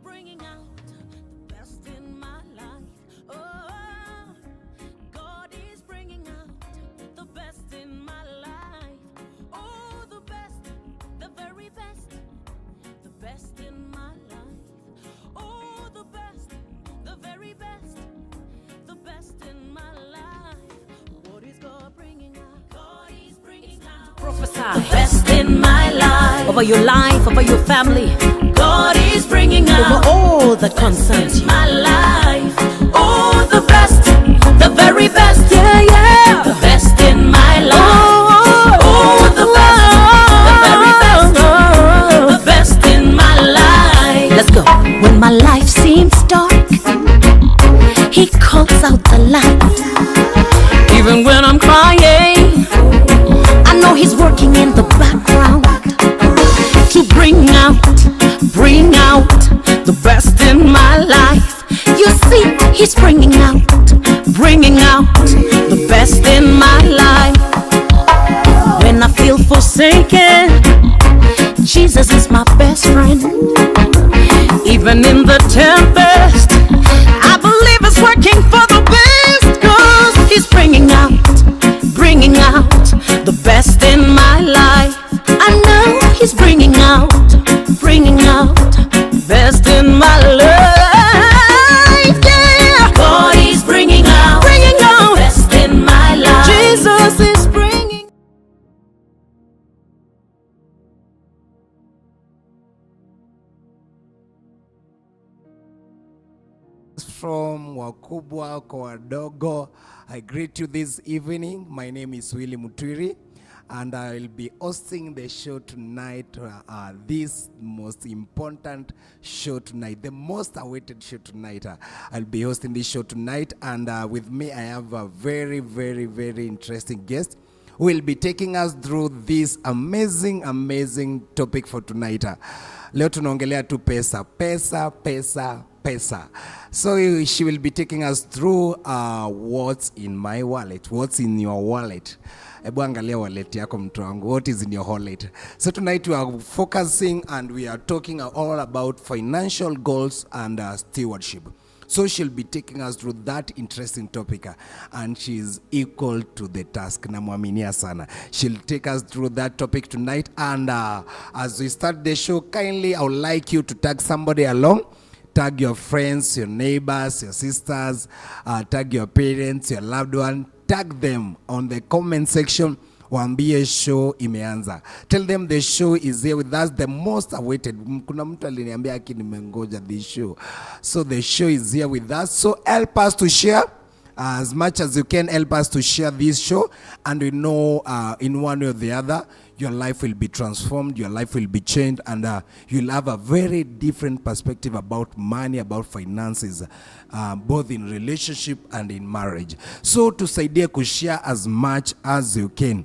bringing out the best in my life. Oh, God is bringing out the best in my life. Oh, the best, the very best, the best in my life. Oh, the best, the very best, the best in my life. What is God bringing out? God is bringing out. Prophesy the best in my life. Over your life, over your family. God is bringing out. Over all that concerns you. My life. Oh, the best, the very best. Yeah, yeah. The best in my life. Oh, the best, the very best. The best in my life. Let's go. When my life seems dark, He calls out the light. Even when I'm crying, I know He's working in the background to bring out the best in my life. You see, He's bringing out the best in my life. When I feel forsaken, Jesus is my best friend. Even in the tempest, I believe it's working for the best, 'cause He's bringing out the best in my life. I know He's bringing out best in my life. Yeah, God is bringing out the best in my life. Jesus is bringing. From wakubwa kwa wadogo, I greet you this evening. My name is Willy Mutwiri, and I will be hosting the show tonight. This most important show tonight, the most awaited show tonight. I'll be hosting this show tonight, and with me I have a very, very, very interesting guest who will be taking us through this amazing topic for tonight. Leo tunaongelea tu pesa. So she will be taking us through what's in my wallet, what's in your wallet. Ebu angalia wallet yako mtu wangu, what is in your wallet? So tonight we are focusing and we are talking all about financial goals and stewardship. So she'll be taking us through that interesting topic, and she's equal to the task. Namwaminia sana. She'll take us through that topic tonight, and as we start the show, kindly I would like you to tag somebody along. Tag your friends, your neighbors, your sisters, tag your parents, your loved one. Tag them on the comment section. Waambie show imeanza. Tell them the show is here with us, the most awaited. Kuna mtu aliniambia aki nimengoja this show. So the show is here with us. So help us to share as much as you can. Help us to share this show, and we know in one way or the other, your life will be transformed, your life will be changed, and you'll have a very different perspective about money, about finances, both in relationship and in marriage. So tusaidie kushare as much as you can.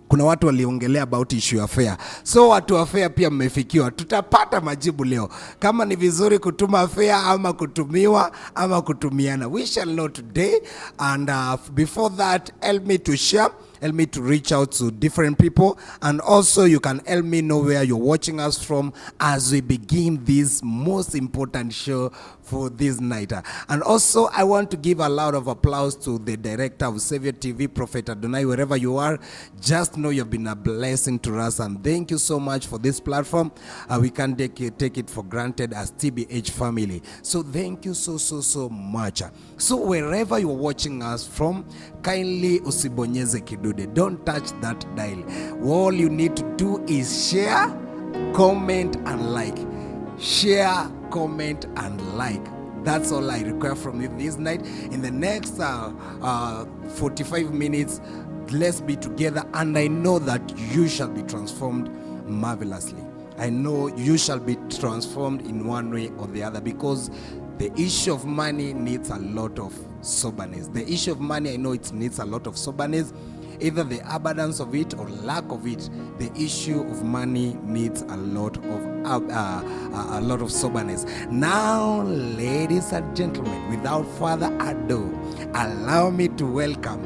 Kuna watu waliongelea about issue ya fare. So watu wa fare pia mmefikiwa. Tutapata majibu leo. Kama ni vizuri kutuma fare ama kutumiwa ama kutumiana. We shall know today. And before that, help me to share. Help me to reach out to different people, and also you can help me know where you're watching us from as we begin this most important show for this night. And also I want to give a loud of applause to the director of Savior TV, Prophet Adonai. Wherever you are, just know you've been a blessing to us, and thank you so much for this platform. We can't take it for granted as TBH family. So thank you so much. So wherever you're watching us from, kindly usibonyeze kidude. Don't touch that dial. All you need to do is share, comment, and like. Share, comment, and like. That's all I require from you this night. In the next 45 minutes, let's be together, and I know that you shall be transformed marvelously. I know you shall be transformed in one way or the other, because the issue of money needs a lot of soberness. The issue of money, I know it needs a lot of soberness. Either the abundance of it or lack of it, the issue of money needs a lot of soberness. Now, ladies and gentlemen, without further ado, allow me to welcome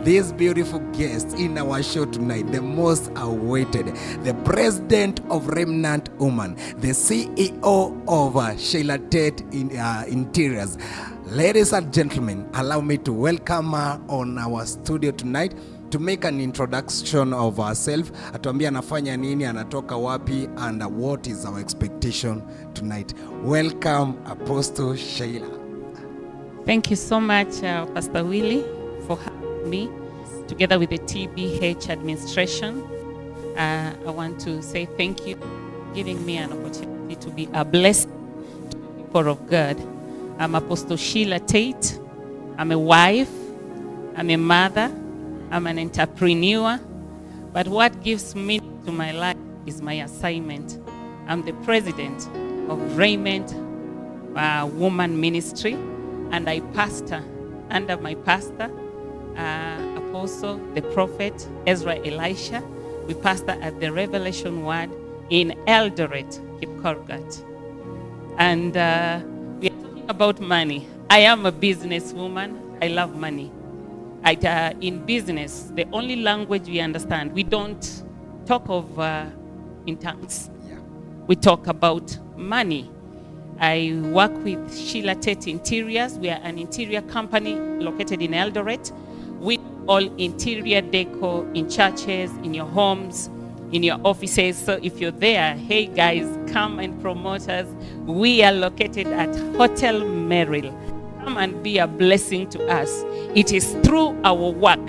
this beautiful guest in our show tonight, the most awaited, the president of Remnant Woman, the CEO of Sheila Tate Interiors. Ladies and gentlemen, allow me to welcome her on our studio tonight to make an introduction of herself. Atuambia anafanya nini, anatoka wapi, and what is our expectation tonight. Welcome, Apostle Sheila. Thank you so much, Pastor Willie, for having me together with the TBH administration. I want to say thank you for giving me an opportunity to be a blessing to the people of God. I'm Apostle Sheila Tate. I'm a wife. I'm a mother. I'm an entrepreneur. But what gives meaning to my life is my assignment. I'm the president of Raymond Woman Ministry, and I pastor under my pastor, Apostle, the prophet, Ezra Elisha. We pastor at the Revelation Word in Eldoret, Kipkorgat. And we are talking about money. I am a businesswoman. I love money. In business, the only language we understand, we don't talk of in tongues. Yeah. We talk about money. I work with Sheila Tate Interiors. We are an interior company located in Eldoret. We do all interior decor in churches, in your homes, in your offices. So if you're there, hey guys, come and promote us. We are located at Hotel Merrill. Come and be a blessing to us. It is through our work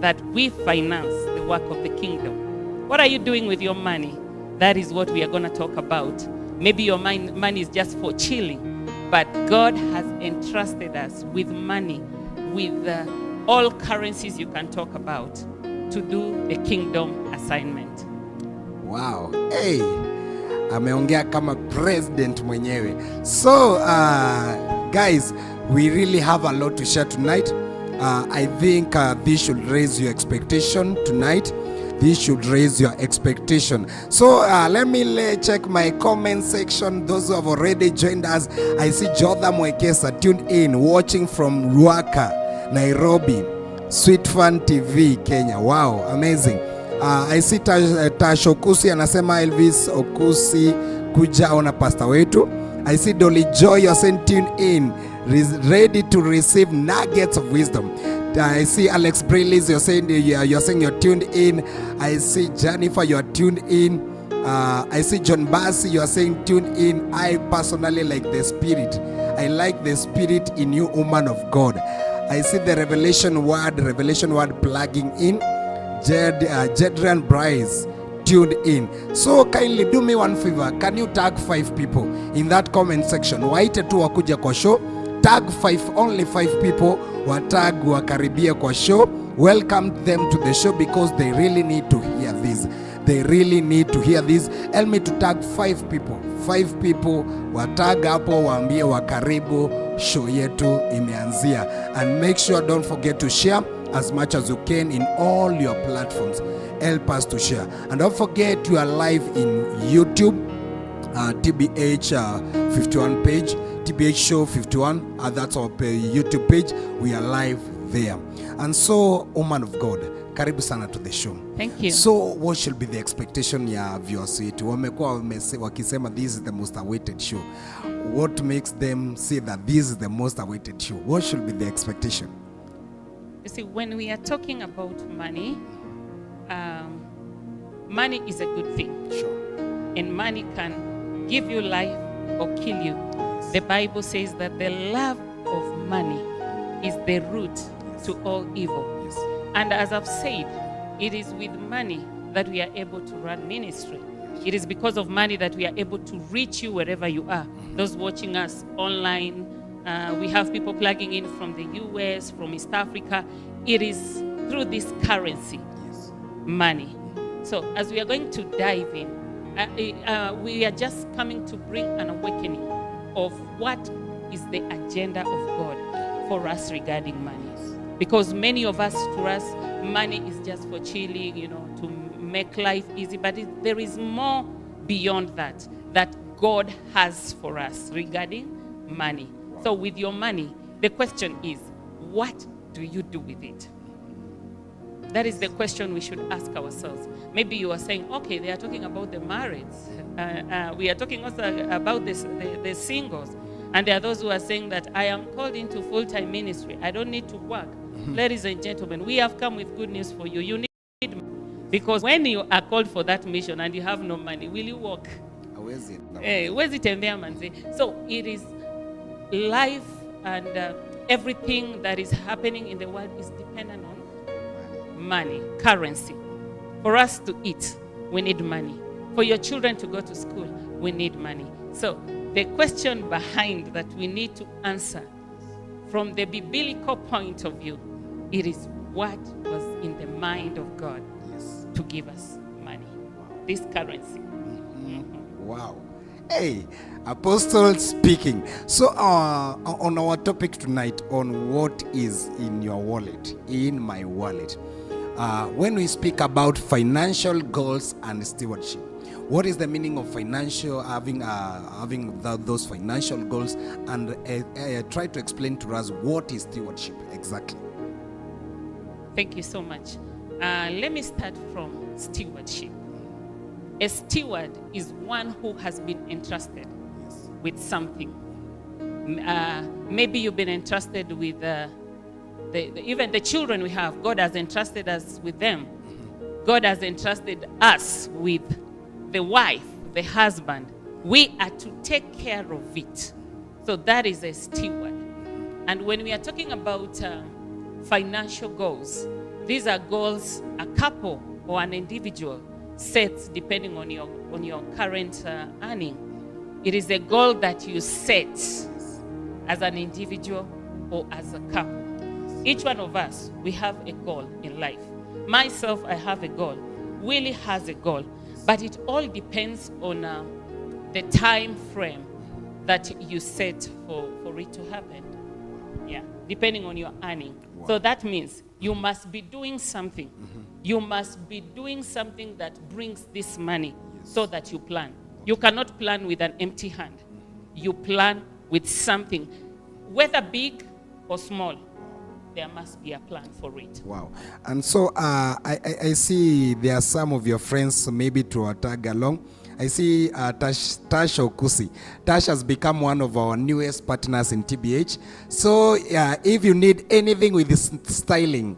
that we finance the work of the kingdom. What are you doing with your money? That is what we are going to talk about. Maybe your money is just for chilling, but God has entrusted us with money, with all currencies you can talk about, to do the kingdom assignment. Wow. Hey, ameongea kama president mwenyewe. So, guys, we really have a lot to share tonight. I think this should raise your expectation tonight. This should raise your expectation. So let me check my comment section. Those who have already joined us, I see Jordan Mwekesa tuned in, watching from Ruaka, Nairobi, Sweet Fun TV, Kenya. Wow, amazing. I see Tash Okusi anasema Elvis Okusi kuja ona pastor wetu. I see Dolly Joy, you're saying tune in, ready to receive nuggets of wisdom. I see Alex Brillis, you're saying you're tuned in. I see Jennifer, you're tuned in. I see John Bassi, you're saying tune in. I personally like the spirit. I like the spirit in you, woman of God. I see the Revelation Word plugging in. Jedrian Bryce tuned in. So kindly do me one favor. Can you tag 5 people in that comment section? Waite tu wakuja kwa show. Tag 5, only 5 people. Watag wakaribia kwa show. Welcome them to the show because they really need to hear this. They really need to hear this. Help me to tag 5 people. 5 people watag hapo, waambie wakaribu, show yetu imeanzia. And make sure, don't forget to share as much as you can in all your platforms. Help us to share. And don't forget, you are live in YouTube, TBH 51 page, TBH Show 51. That's our YouTube page. We are live there. And so, woman of God, karibu sana to the show. Thank you. So, what should be the expectation ya viewers wetu? Wamekuwa wakisema this is the most awaited show. What makes them say that this is the most awaited show? What should be the expectation? You see, when we are talking about money, money is a good thing. Sure. And money can give you life or kill you. The Bible says that the love of money is the root to all evil. Yes. And as I've said, it is with money that we are able to run ministry. It is because of money that we are able to reach you wherever you are. Those watching us online, we have people plugging in from the US, from East Africa. It is through this currency, Yes. money. So as we are going to dive in, we are just coming to bring an awakening of what is the agenda of God for us regarding money. Because many of us, to us, money is just for chilling, to make life easy. But there is more beyond that God has for us regarding money. So with your money, the question is, what do you do with it? That is the question we should ask ourselves. Maybe you are saying, okay, they are talking about the married. We are talking also about the singles. And there are those who are saying that I am called into full-time ministry. I don't need to work. Ladies and gentlemen, we have come with good news for you. You need money. Because when you are called for that mission and you have no money, will you walk? Where's it? Where's it in there, manzi? So it is life and everything that is happening in the world is dependent on money, currency. For us to eat, we need money. For your children to go to school, we need money. So the question behind that we need to answer from the biblical point of view, it is what was in the mind of God to give us money, this currency. Wow. Hey, Apostle speaking. So on our topic tonight, on what is in your wallet, in my wallet, when we speak about financial goals and stewardship, what is the meaning of financial, having those financial goals, and try to explain to us what is stewardship exactly. Thank you so much. Let me start from stewardship. A steward is one who has been entrusted with something. Maybe you've been entrusted with even the children we have. God has entrusted us with them. God has entrusted us with the wife, the husband. We are to take care of it. So that is a steward. And when we are talking about financial goals, these are goals a couple or an individual sets depending on your current earning. It is a goal that you set as an individual or as a couple. Each one of us, we have a goal in life. Myself, I have a goal. Willie has a goal. But it all depends on the time frame that you set for it to happen. Yeah, depending on your earning. Wow. So that means you must be doing something. You must be doing something that brings this money so that you plan. You cannot plan with an empty hand. You plan with something, whether big or small. There must be a plan for it. Wow. And so I see there are some of your friends maybe to tag along. I see Tash Okusi. Tash has become one of our newest partners in TBH. So if you need anything with this styling,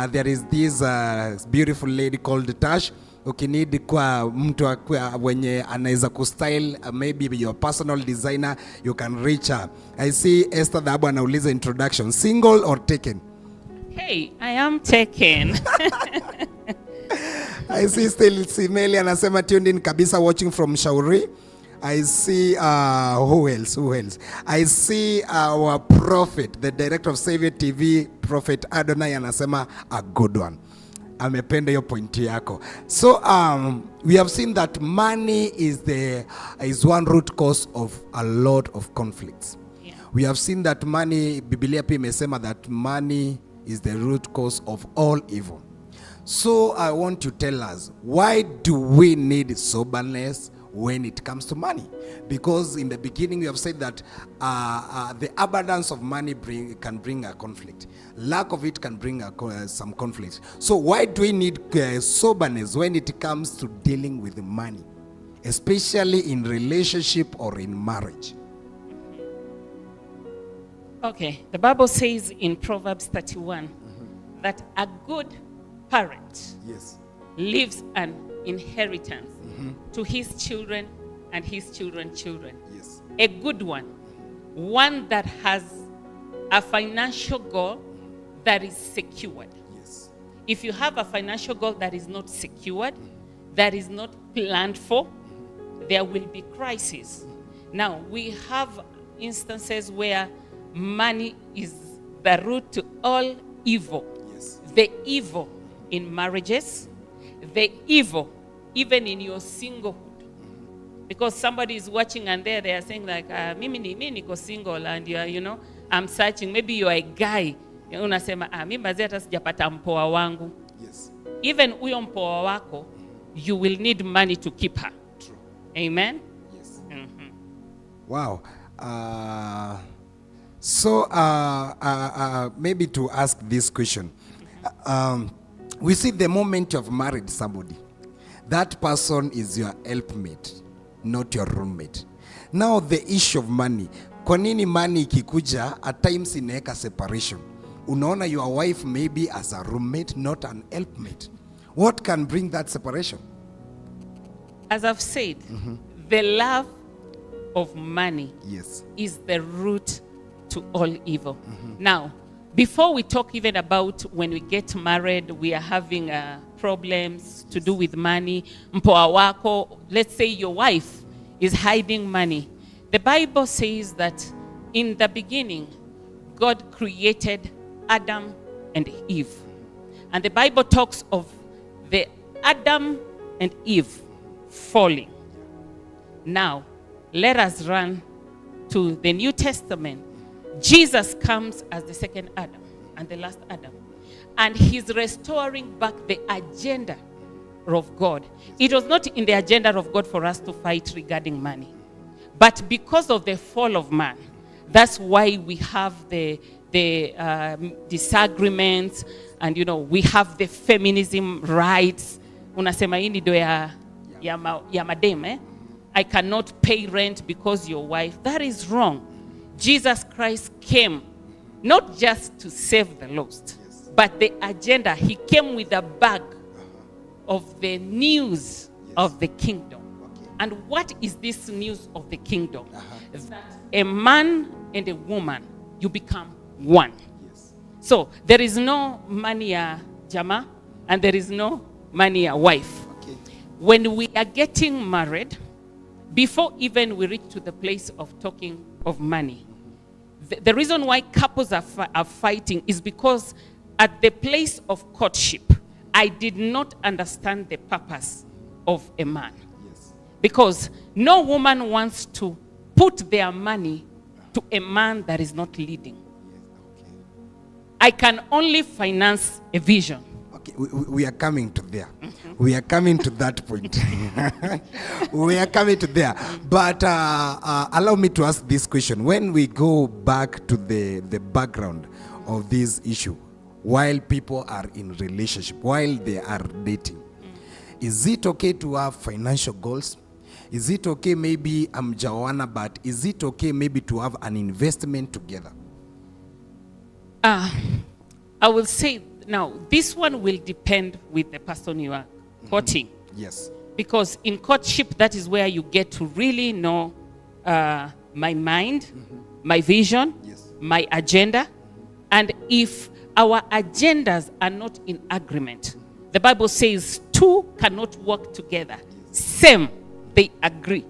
there is this beautiful lady called Tash. Ukinidi kwa mtu wenye anaweza kustyle, maybe your personal designer, you can reach her. I see Esther Dhabu anauliza introduction, single or taken? Hey, I am taken. I see still Simeli anasema tuned in kabisa, watching from Shauri. I see who else? I see our prophet, the director of Savior TV, Prophet Adonai anasema a good one. Amependa hiyo point yako. So we have seen that money is one root cause of a lot of conflicts. Yeah. We have seen that money, Biblia pia imesema that money is the root cause of all evil. So I want to tell us, why do we need soberness when it comes to money? Because in the beginning we have said that the abundance of money can bring a conflict. Lack of it can bring some conflict. So why do we need soberness when it comes to dealing with money, especially in relationship or in marriage? Okay, the Bible says in Proverbs 31 that a good parent leaves an inheritance to his children and his children's children. Yes. A good one that has a financial goal that is secured. Yes. If you have a financial goal that is not secured, that is not planned for, there will be crisis. Now, we have instances where money is the root to all evil. Yes. The evil in marriages, the evil even in your singlehood. Because somebody is watching and they are saying like, mimi niko single and you know, I'm searching. Maybe you are a guy. Unasema, mimi bazi hata sijapata mpoa wangu. Yes. Even uyo mpoa wako, you will need money to keep her. True. Amen? Yes. Mm-hmm. Wow. So maybe to ask this question. We see the moment you have married somebody, that person is your helpmate, not your roommate. Now the issue of money. Kwa nini money ikikuja at times inaweka separation? Unaona your wife maybe as a roommate, not an helpmate. What can bring that separation? As I've said, the love of money Yes. is the root to all evil. Now, before we talk even about when we get married, we are having problems to do with money. Mpoa wako, let's say your wife is hiding money. The Bible says that in the beginning, God created Adam and Eve. And the Bible talks of the Adam and Eve falling. Now, let us run to the New Testament. Jesus comes as the second Adam and the last Adam. And he's restoring back the agenda of God. It was not in the agenda of God for us to fight regarding money. But because of the fall of man, that's why we have the disagreements, and we have the feminism rights. Unasema hii ndio ya madem, eh? I cannot pay rent because your wife. That is wrong. Jesus Christ came not just to save the lost, but the agenda. He came with a bag of the news of the kingdom. And what is this news of the kingdom? That a man and a woman, you become one. So there is no money jama, and there is no money wife. When we are getting married, before even we reach to the place of talking of money, the reason why couples are fighting is because at the place of courtship, I did not understand the purpose of a man. Because no woman wants to put their money to a man that is not leading. I can only finance a vision. Okay, we are coming to there. We are coming to that point. We are coming to there. But allow me to ask this question. When we go back to the background of this issue, while people are in relationship, while they are dating, is it okay to have financial goals? Is it okay maybe I'm Joanna, but is it okay maybe to have an investment together? I will say now, this one will depend with the person you are courting. Yes. Because in courtship, that is where you get to really know my mind, my vision, my agenda. And if our agendas are not in agreement, the Bible says two cannot work together. Same, they agree.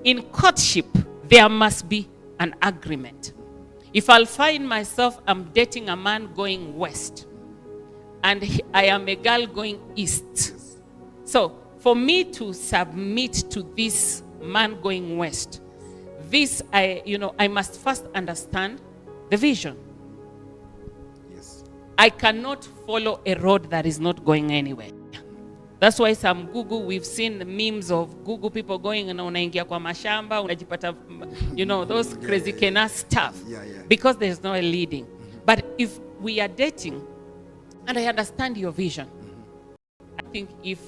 In courtship, there must be an agreement. If I'll find myself, I'm dating a man going west, and I am a girl going east. So for me to submit to this man going west, I must first understand the vision. Yes. I cannot follow a road that is not going anywhere. That's why some Google, we've seen the memes of Google people going and unaingia kwa mashamba, unajipata, those crazy kena stuff. Because there's no leading. But if we are dating, and I understand your vision, I think if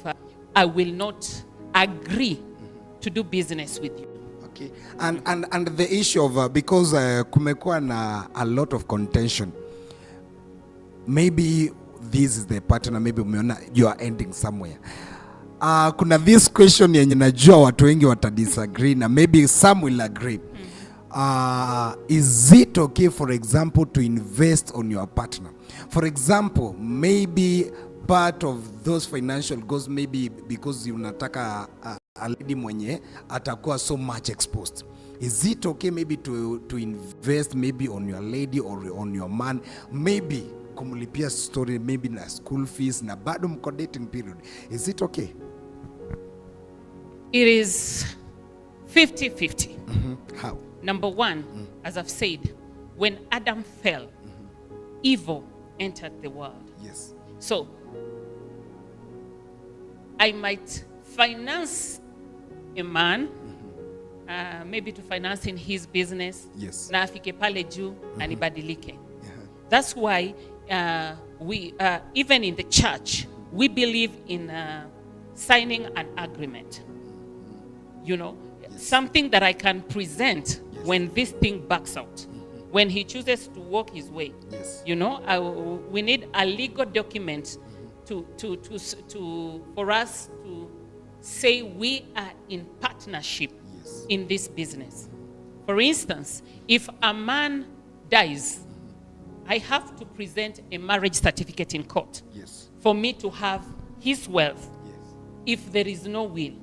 I will not agree to do business with you. Okay. And the issue of, because kumekuwa na a lot of contention, maybe this is the partner, maybe umeona you are ending somewhere. Kuna this question yenye najua watu wengi watadisagree na maybe some will agree. Is it okay, for example, to invest on your partner? For example, maybe part of those financial goals, maybe because unataka a lady mwenye atakuwa so much exposed. Is it okay maybe to invest maybe on your lady or on your man? Maybe kumulipia story, maybe na school fees, na bado mko dating period. Is it okay? It is 50-50. How? Number one, as I've said, when Adam fell, evil entered the world. Yes. So, I might finance a man, maybe to finance in his business. Yes. Na afike pale juu, na nibadilike. That's why we, even in the church, we believe in signing an agreement. You know, something that I can present when this thing backs out. When he chooses to walk his way. Yes. You know, we need a legal document for us to say we are in partnership in this business. For instance, if a man dies, I have to present a marriage certificate in court for me to have his wealth if there is no will.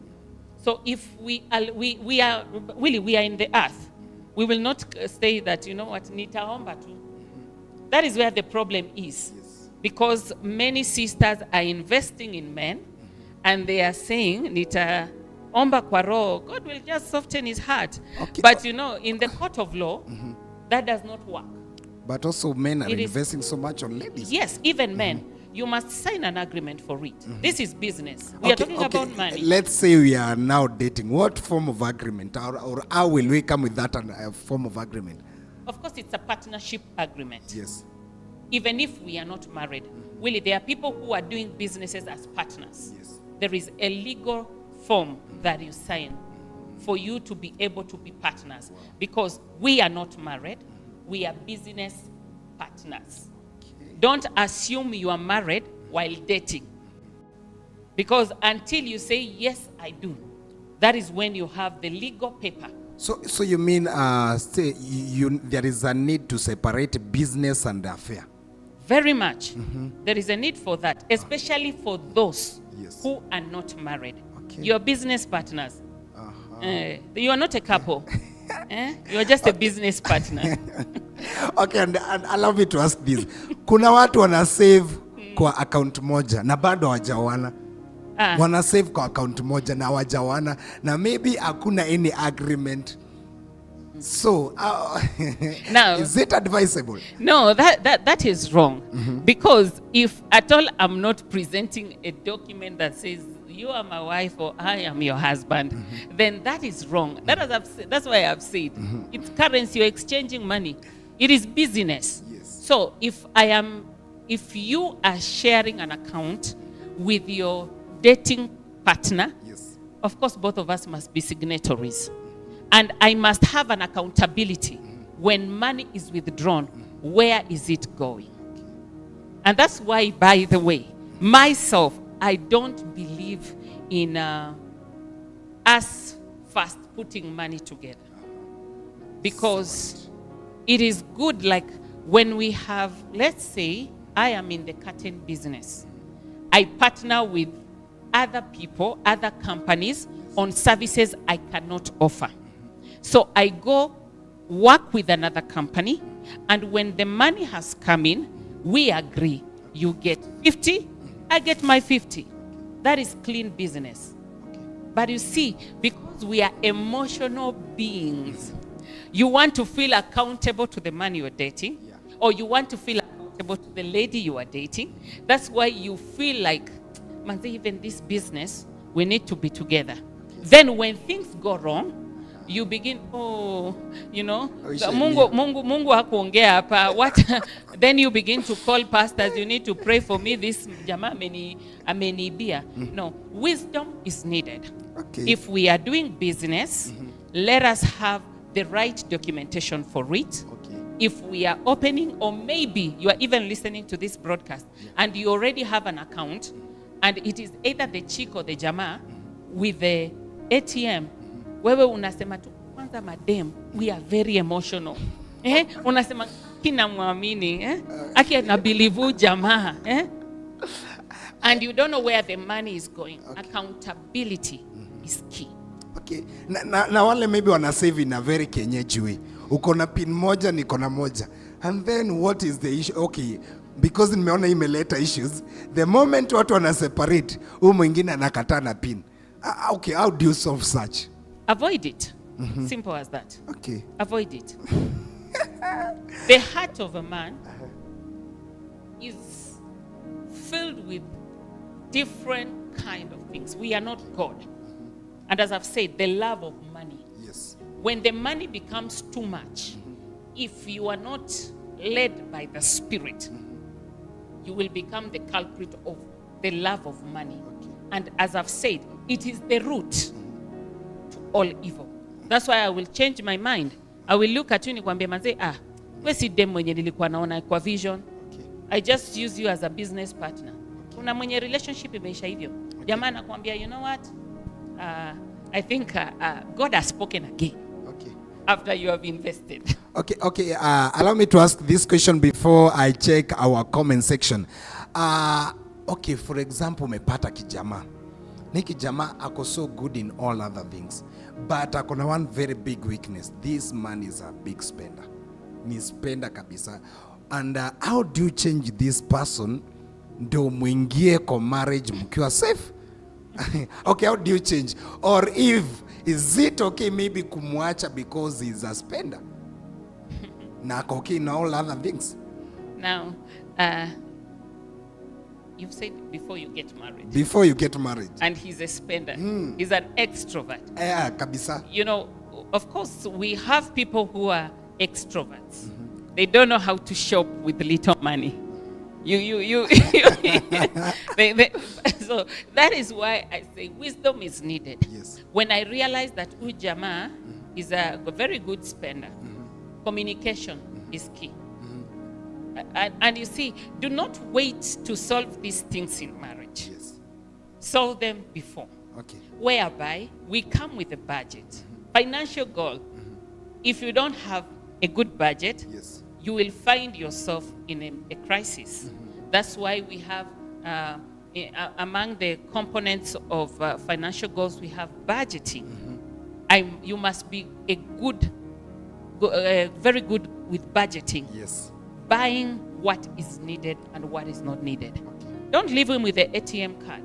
So if we are in the earth, we will not say that, you know what, nitaomba tu. That is where the problem is. Because many sisters are investing in men, and they are saying, nitaomba kwa roho, God will just soften his heart. Okay. But you know, in the court of law, that does not work. But also men are It is- investing so much on ladies. Yes, even men. You must sign an agreement for it. This is business. We are talking about money. Let's say we are now dating. What form of agreement, or how will we come with that form of agreement? Of course, it's a partnership agreement. Yes. Even if we are not married. Willie, there are people who are doing businesses as partners. Yes. There is a legal form that you sign for you to be able to be partners. Because we are not married. We are business partners. Don't assume you are married while dating. Because until you say, yes, I do, that is when you have the legal paper. So you mean there is a need to separate business and affair? Very much. There is a need for that, especially for those Yes. who are not married. Okay. You are business partners. You are not a couple. You are just a business partner. Okay, and allow me to ask this. Kuna watu wana save kwa account moja na bado hawajaoana. Wana save kwa account moja na hawajaoana na maybe hakuna any agreement. So, Now, is it advisable? no, that is wrong. Because if at all I'm not presenting a document that says you are my wife or I am your husband, then that is wrong. That's why I've said it's currency, you're exchanging money. It is business. Yes. So if you are sharing an account with your dating partner, Yes. of course both of us must be signatories. And I must have an accountability. When money is withdrawn, where is it going? And that's why, by the way, myself, I don't believe in us first putting money together. Because it is good, like when we have, let's say, I am in the curtain business. I partner with other people, other companies on services I cannot offer. So I go work with another company, and when the money has come in, we agree. You get 50, I get my 50. That is clean business. But you see, because we are emotional beings, you want to feel accountable to the man you're dating, or you want to feel accountable to the lady you are dating. That's why you feel like, man, even this business, we need to be together. Then when things go wrong, you begin, Mungu hakuongea hapa. What? Then you begin to call pastors. You need to pray for me. This jamaa ameniibia. No, wisdom is needed. Okay. If we are doing business, let us have the right documentation for it. Okay. If we are opening, or maybe you are even listening to this broadcast and you already have an account, and it is either the chick or the jamaa with the ATM, wewe unasema tu kwanza madem, we are very emotional. Unasema kina muamini, aki na believe jamaa, and you don't know where the money is going. Okay. Accountability is key. Okay. Na wale maybe wana save in a very kienyeji way. Uko na pin moja, niko na moja. And then what is the issue? Okay, because nimeona imeleta issues. The moment watu wana separate, huyu mwingine anakataa na pin. Okay, how do you solve such? Avoid it. Simple as that. Okay. Avoid it. The heart of a man is filled with different kind of things. We are not God. And as I've said, the love of money. Yes. When the money becomes too much, if you are not led by the Spirit, you will become the culprit of the love of money. And as I've said, it is the root to all evil. That's why I will change my mind. I will look at you nikwambie manze, we si dem mwenye nilikuwa naona kwa vision. I just use you as a business partner. Kuna mwenye relationship imeisha hivyo. Jamaa anakuambia, you know what? I think God has spoken again. After you have invested. Okay. Allow me to ask this question before I check our comment section. Okay, for example, umepata kijama. Ni kijama ako so good in all other things, but akona one very big weakness. This man is a big spender. Ni spender kabisa. And how do you change this person ndo muingie kwa marriage mkiwa safe? Okay, how do you change? Or is it okay maybe kumwacha because he's a spender? Na okay in all other things. Now, you've said before you get married. Before you get married. And he's a spender. He's an extrovert. Yeah, kabisa. You know, of course, we have people who are extroverts. They don't know how to shop with little money. So that is why I say wisdom is needed. Yes. When I realized that Ujama is a very good spender, communication is key. And you see, do not wait to solve these things in marriage. Yes. Solve them before. Okay. Whereby we come with a budget. Financial goal. If you don't have a good budget, Yes. you will find yourself in a crisis. That's why we have, among the components of financial goals, we have budgeting. You must be very good with budgeting. Yes. Buying what is needed and what is not needed. Don't leave him with the ATM card.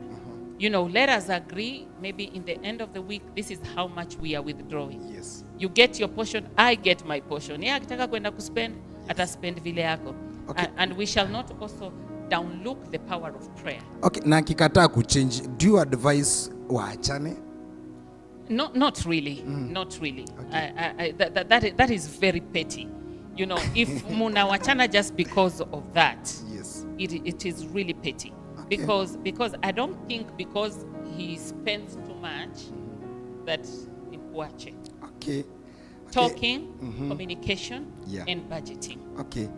You know, let us agree, maybe in the end of the week, this is how much we are withdrawing. Yes. You get your portion, I get my portion. Yeah, akitaka kwenda kuspend, ataspend vile yako. Okay. And we shall not also downlook the power of prayer. Okay, na kikataa kuchange, do you advise waachane? Not really. Not really. That is very petty. You know, if muna wachana just because of that, Yes. it is really petty. Okay. Because I don't think because he spends too much that ni kuache. Okay. Talking, communication, Yeah. and budgeting. Okay.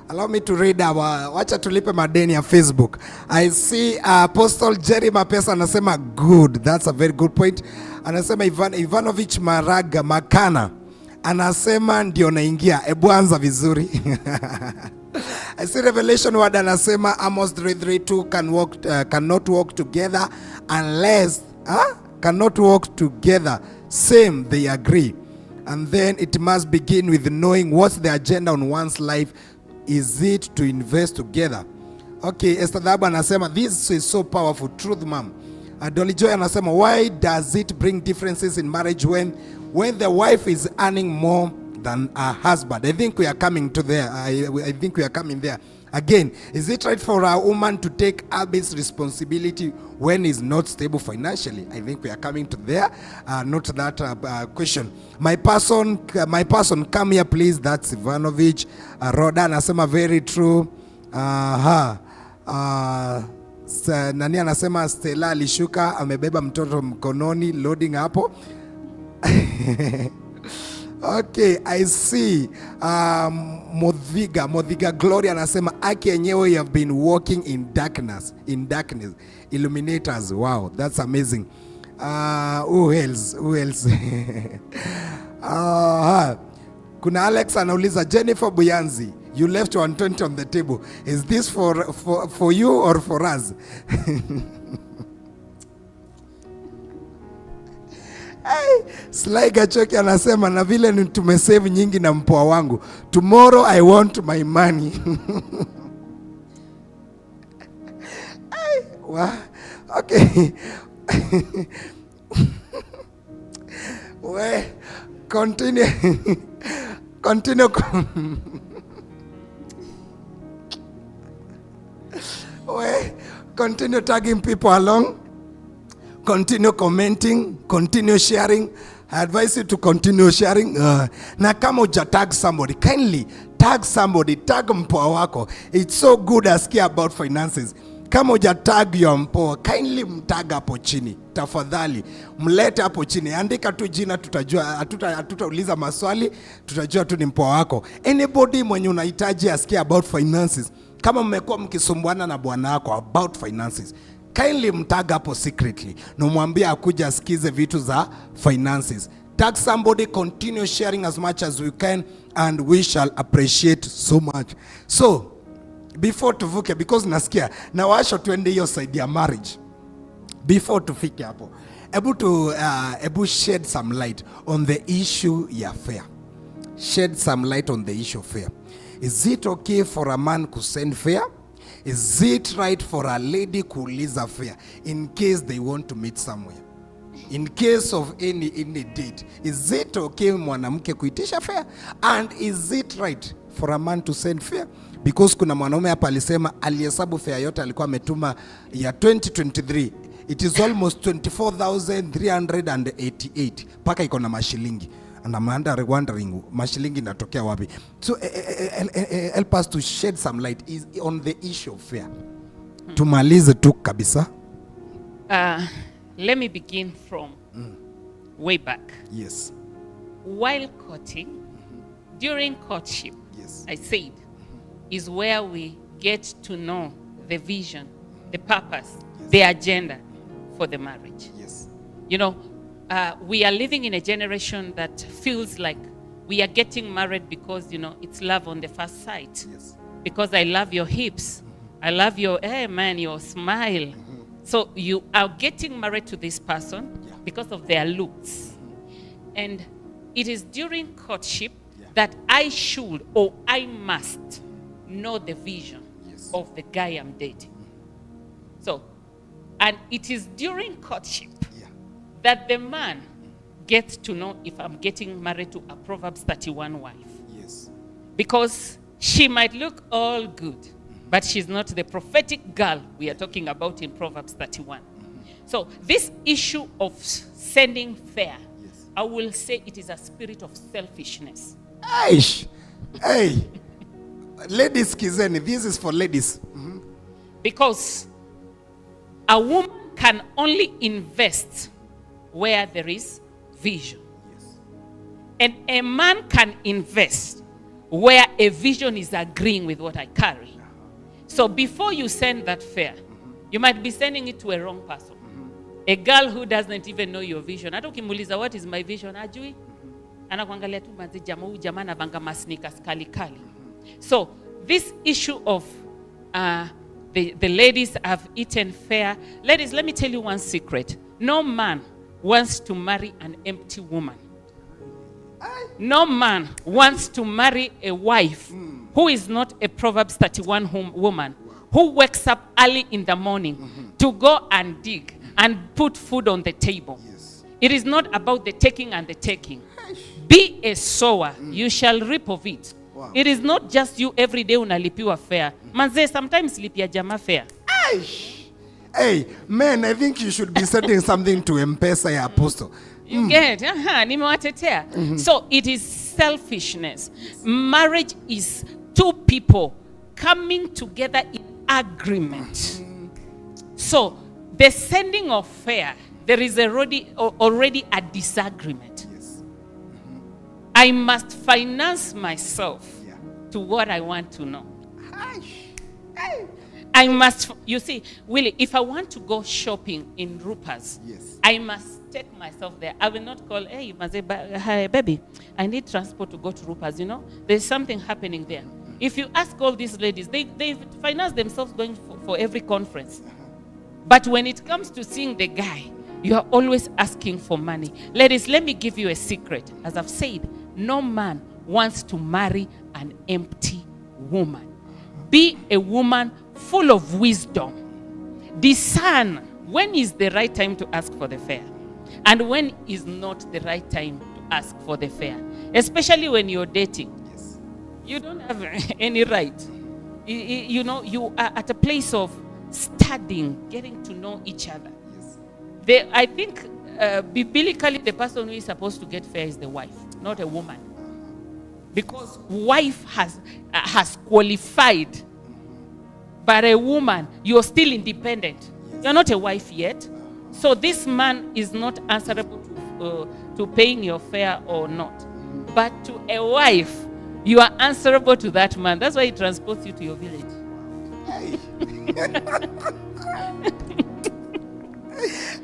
Allow me to read wacha tulipe madeni ya Facebook. I see Apostle Jerry Mapesa anasema good. That's a very good point. Anasema Ivanovich Maraga Makana anasema ndio naingia. Ebu anza vizuri. I see Revelation word anasema Amos 3:3 cannot walk together unless cannot walk together same they agree. And then it must begin with knowing what's the agenda on one's life. Is it to invest together? Okay, Esther Dhaba anasema this is so powerful. Truth, ma'am. Dolly Joy anasema why does it bring differences in marriage when the wife is earning more than her husband? I think we are coming to there. I think we are coming there. Again, is it right for a woman to take Abby's responsibility when he's not stable financially? I think we are coming to there. Not that question. My person, come here, please. That's Ivanovich. Roda anasema very true. Nani anasema Stella alishuka amebeba mtoto mkononi loading hapo. Okay, I see. Modhiga Gloria anasema aki yenyewe you have been walking in darkness. Illuminators. Wow, that's amazing. Who else? Kuna Alex anauliza Jennifer Buyanzi, you left 120 on the table. Is this for you or for us? Sly Gachoki anasema na vile ni tumesave nyingi na mpoa wangu. Tomorrow I want my money. Okay. We continue. Continue tagging people along. Continue commenting, continue sharing. I advise you to continue sharing. Na kama uja tag somebody, kindly tag somebody, tag mpoa wako. It's so good asking about finances. kama hujatag your mpoa, kindly mtag hapo chini tafadhali, mlete hapo chini, andika tu jina, tutajua, hatutauliza maswali, tutajua tu ni mpoa wako. Anybody mwenye unahitaji asikia about finances, kama mmekuwa mkisumbuana na bwana wako about finances, kindly mtag hapo secretly, na mwambie akuja asikize vitu za finances. Tag somebody, continue sharing as much as we can, and we shall appreciate so much. So before tuvuke, because nasikia na washo tuende hiyo side ya marriage, before tufike hapo, ebu shed some light on the issue ya fair. Shed some light on the issue of fair. Is it okay for a man to send fair? Is it right for a lady kuuliza fair in case they want to meet somewhere? In case of any date, is it okay mwanamke kuitisha fair? And is it right for a man to send fair? Because kuna mwanaume hapa alisema alihesabu fair yote alikuwa ametuma ya 2023, it is almost 24,388 paka iko na mashilingi, and I'm wondering mashilingi natokea wapi. So help us to shed some light on the issue of fair. Tumalize tu kabisa. Let me begin from way back. Yes. While courting, during courtship, Yes. I said, is where we get to know the vision, the purpose, the agenda for the marriage. Yes. You know, we are living in a generation that feels like we are getting married because, you know, it's love on the first sight. Yes. Because I love your hips. I love your, hey man, your smile. So you are getting married to this person because of their looks. And it is during courtship that I should or I must know the vision of the guy I'm dating. So, and it is during courtship that the man gets to know if I'm getting married to a Proverbs 31 wife. Yes. Because she might look all good, but she's not the prophetic girl we are talking about in Proverbs 31. So this issue of sending fair, I will say it is a spirit of selfishness. Aish. Hey. Ladies kizeni, this is for ladies. Because a woman can only invest where there is vision. And a man can invest where a vision is agreeing with what I carry. So before you send that fare, you might be sending it to a wrong person. A girl who doesn't even know your vision. Hata ukimuuliza what is my vision, ajui. Anakuangalia tu manzi jamaa huyu jamaa anavanga masneakers kali kali. So this issue of the ladies have eaten fare. Ladies, let me tell you one secret. No man wants to marry an empty woman. No man wants to marry a wife who is not a Proverbs 31 woman, who wakes up early in the morning to go and dig and put food on the table. It is not about the taking and the taking. Be a sower, you shall reap of it. It is not just you every day unalipiwa fare. Manze, sometimes lipia jama fare. Hey, man, I think you should be sending something to M-Pesa ya Apostle. You get, nimewatetea. So it is selfishness. Marriage is two people coming together in agreement. So the sending of fare, there is already a disagreement. I must finance myself to what I want to know. I must, you see, Willie, if I want to go shopping in Rupas, I must take myself there. I will not call, hey, hi, baby, I need transport to go to Rupas, you know. There's something happening there. If you ask all these ladies, they finance themselves going for every conference. But when it comes to seeing the guy, you are always asking for money. Ladies, let me give you a secret. As I've said, no man wants to marry an empty woman. Be a woman full of wisdom. Discern when is the right time to ask for the fare and when is not the right time to ask for the fare. Especially when you're dating. You don't have any right. You know, you are at a place of studying, getting to know each other. I think biblically the person who is supposed to get fare is the wife, not a woman. Because wife has qualified but a woman, you're still independent. You're not a wife yet. So this man is not answerable to paying your fare or not. But to a wife, you are answerable to that man. That's why he transports you to your village. Hey.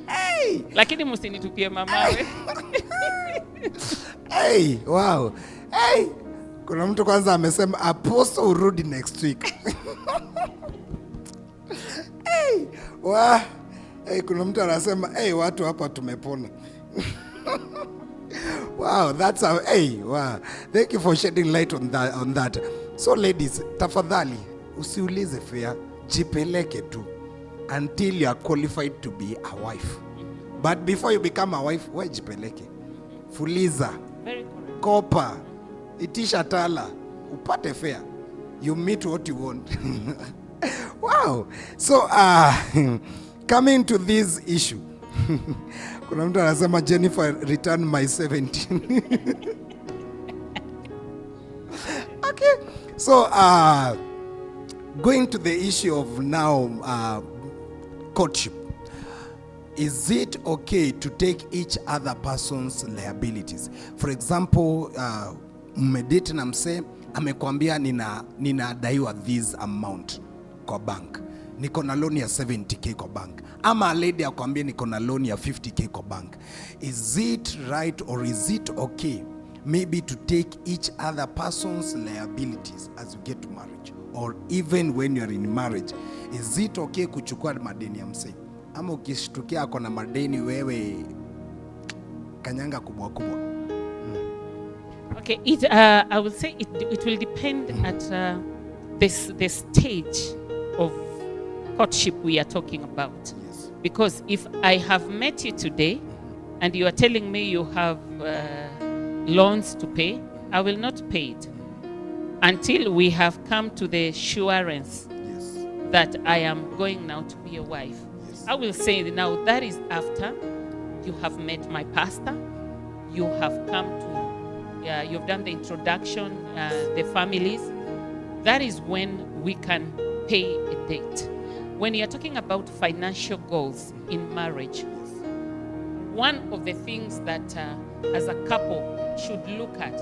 Hey. Lakini msinitupie mamawe. Hey, wow. Hey. Kuna mtu kwanza amesema Apostle urudi next week. Hey. Wow. Hey, kuna mtu anasema hey, watu hapa tumepona. Wow, that's a hey, wow. Thank you for shedding light on that. So ladies, tafadhali usiulize fare, jipeleke tu until you are qualified to be a wife. But before you become a wife, wewe jipeleke. Fuliza. Very correct. Kopa. Itisha tala. Upate fare. You meet what you want. Wow. So coming to this issue. Kuna mtu anasema Jennifer return my 17. Okay. So going to the issue of now courtship. Is it okay to take each other person's liabilities? For example, mmedate na mse amekwambia ninadaiwa this amount kwa bank. Niko na loan ya 70k kwa bank. Ama a lady akwambia niko na loan ya 50k kwa bank. Is it right or is it okay maybe to take each other person's liabilities as you get to marriage? Or even when you are in marriage, is it okay kuchukua madeni ya mse? Ama ukishtukia ako na madeni wewe kanyanga kubwa kubwa. Okay, I will say it will depend at the stage of courtship we are talking about. Yes. Because if I have met you today and you are telling me you have loans to pay, I will not pay it until we have come to the assurance Yes. that I am going now to be a wife. Yes. I will say now that is after you have met my pastor, you have come to, you've done the introduction, the families. That is when we can pay a date. When you're talking about financial goals in marriage, one of the things that as a couple should look at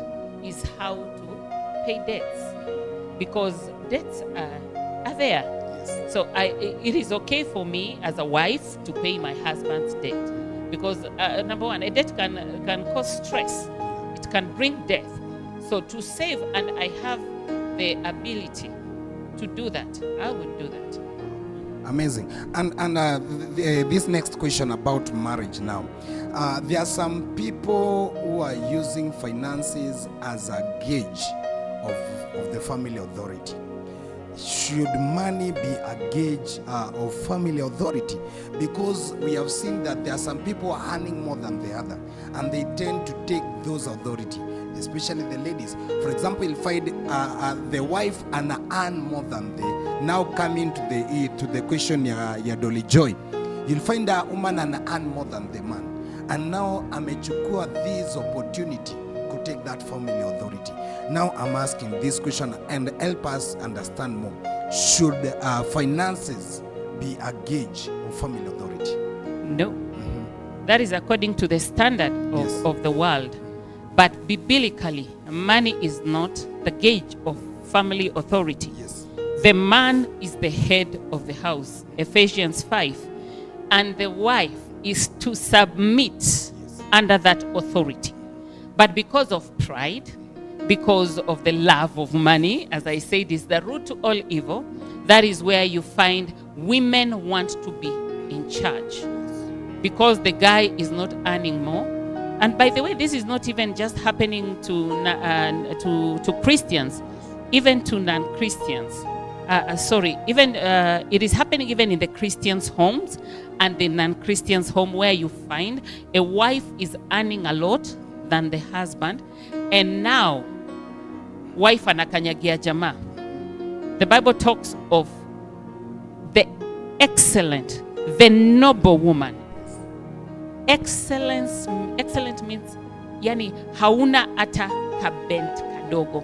is how to pay debts, because debts are there. Yes. So it is okay for me as a wife to pay my husband's debt, because number one, a debt can cause stress. It can bring death. So to save, and I have the ability to do that, I would do that. Amazing. And this next question about marriage now. There are some people who are using finances as a gauge of the family authority. Should money be a gauge of family authority? Because we have seen that there are some people earning more than the other, and they tend to take those authority, especially the ladies. For example, you'll find the wife and earn more than the. Now coming to the question ya Dolly Joy, you'll find a woman and earn more than the man, and now amechukua this opportunity to take that family authority. Now I'm asking this question and help us understand more. Should finances be a gauge of family authority? No. That is according to the standard Yes. of the world. But biblically, money is not the gauge of family authority. Yes. The man is the head of the house, Ephesians 5. And the wife is to submit under that authority. But because of pride, because of the love of money, as I said, is the root to all evil, that is where you find women want to be in charge. Because the guy is not earning more. And by the way, this is not even just happening to Christians, even to non-Christians. It is happening even in the Christians' homes and the non-Christians' home, where you find a wife is earning a lot than the husband, and now wife anakanyagia jamaa. The Bible talks of the excellent, the noble woman. Excellent means yani hauna ata kabent kadogo.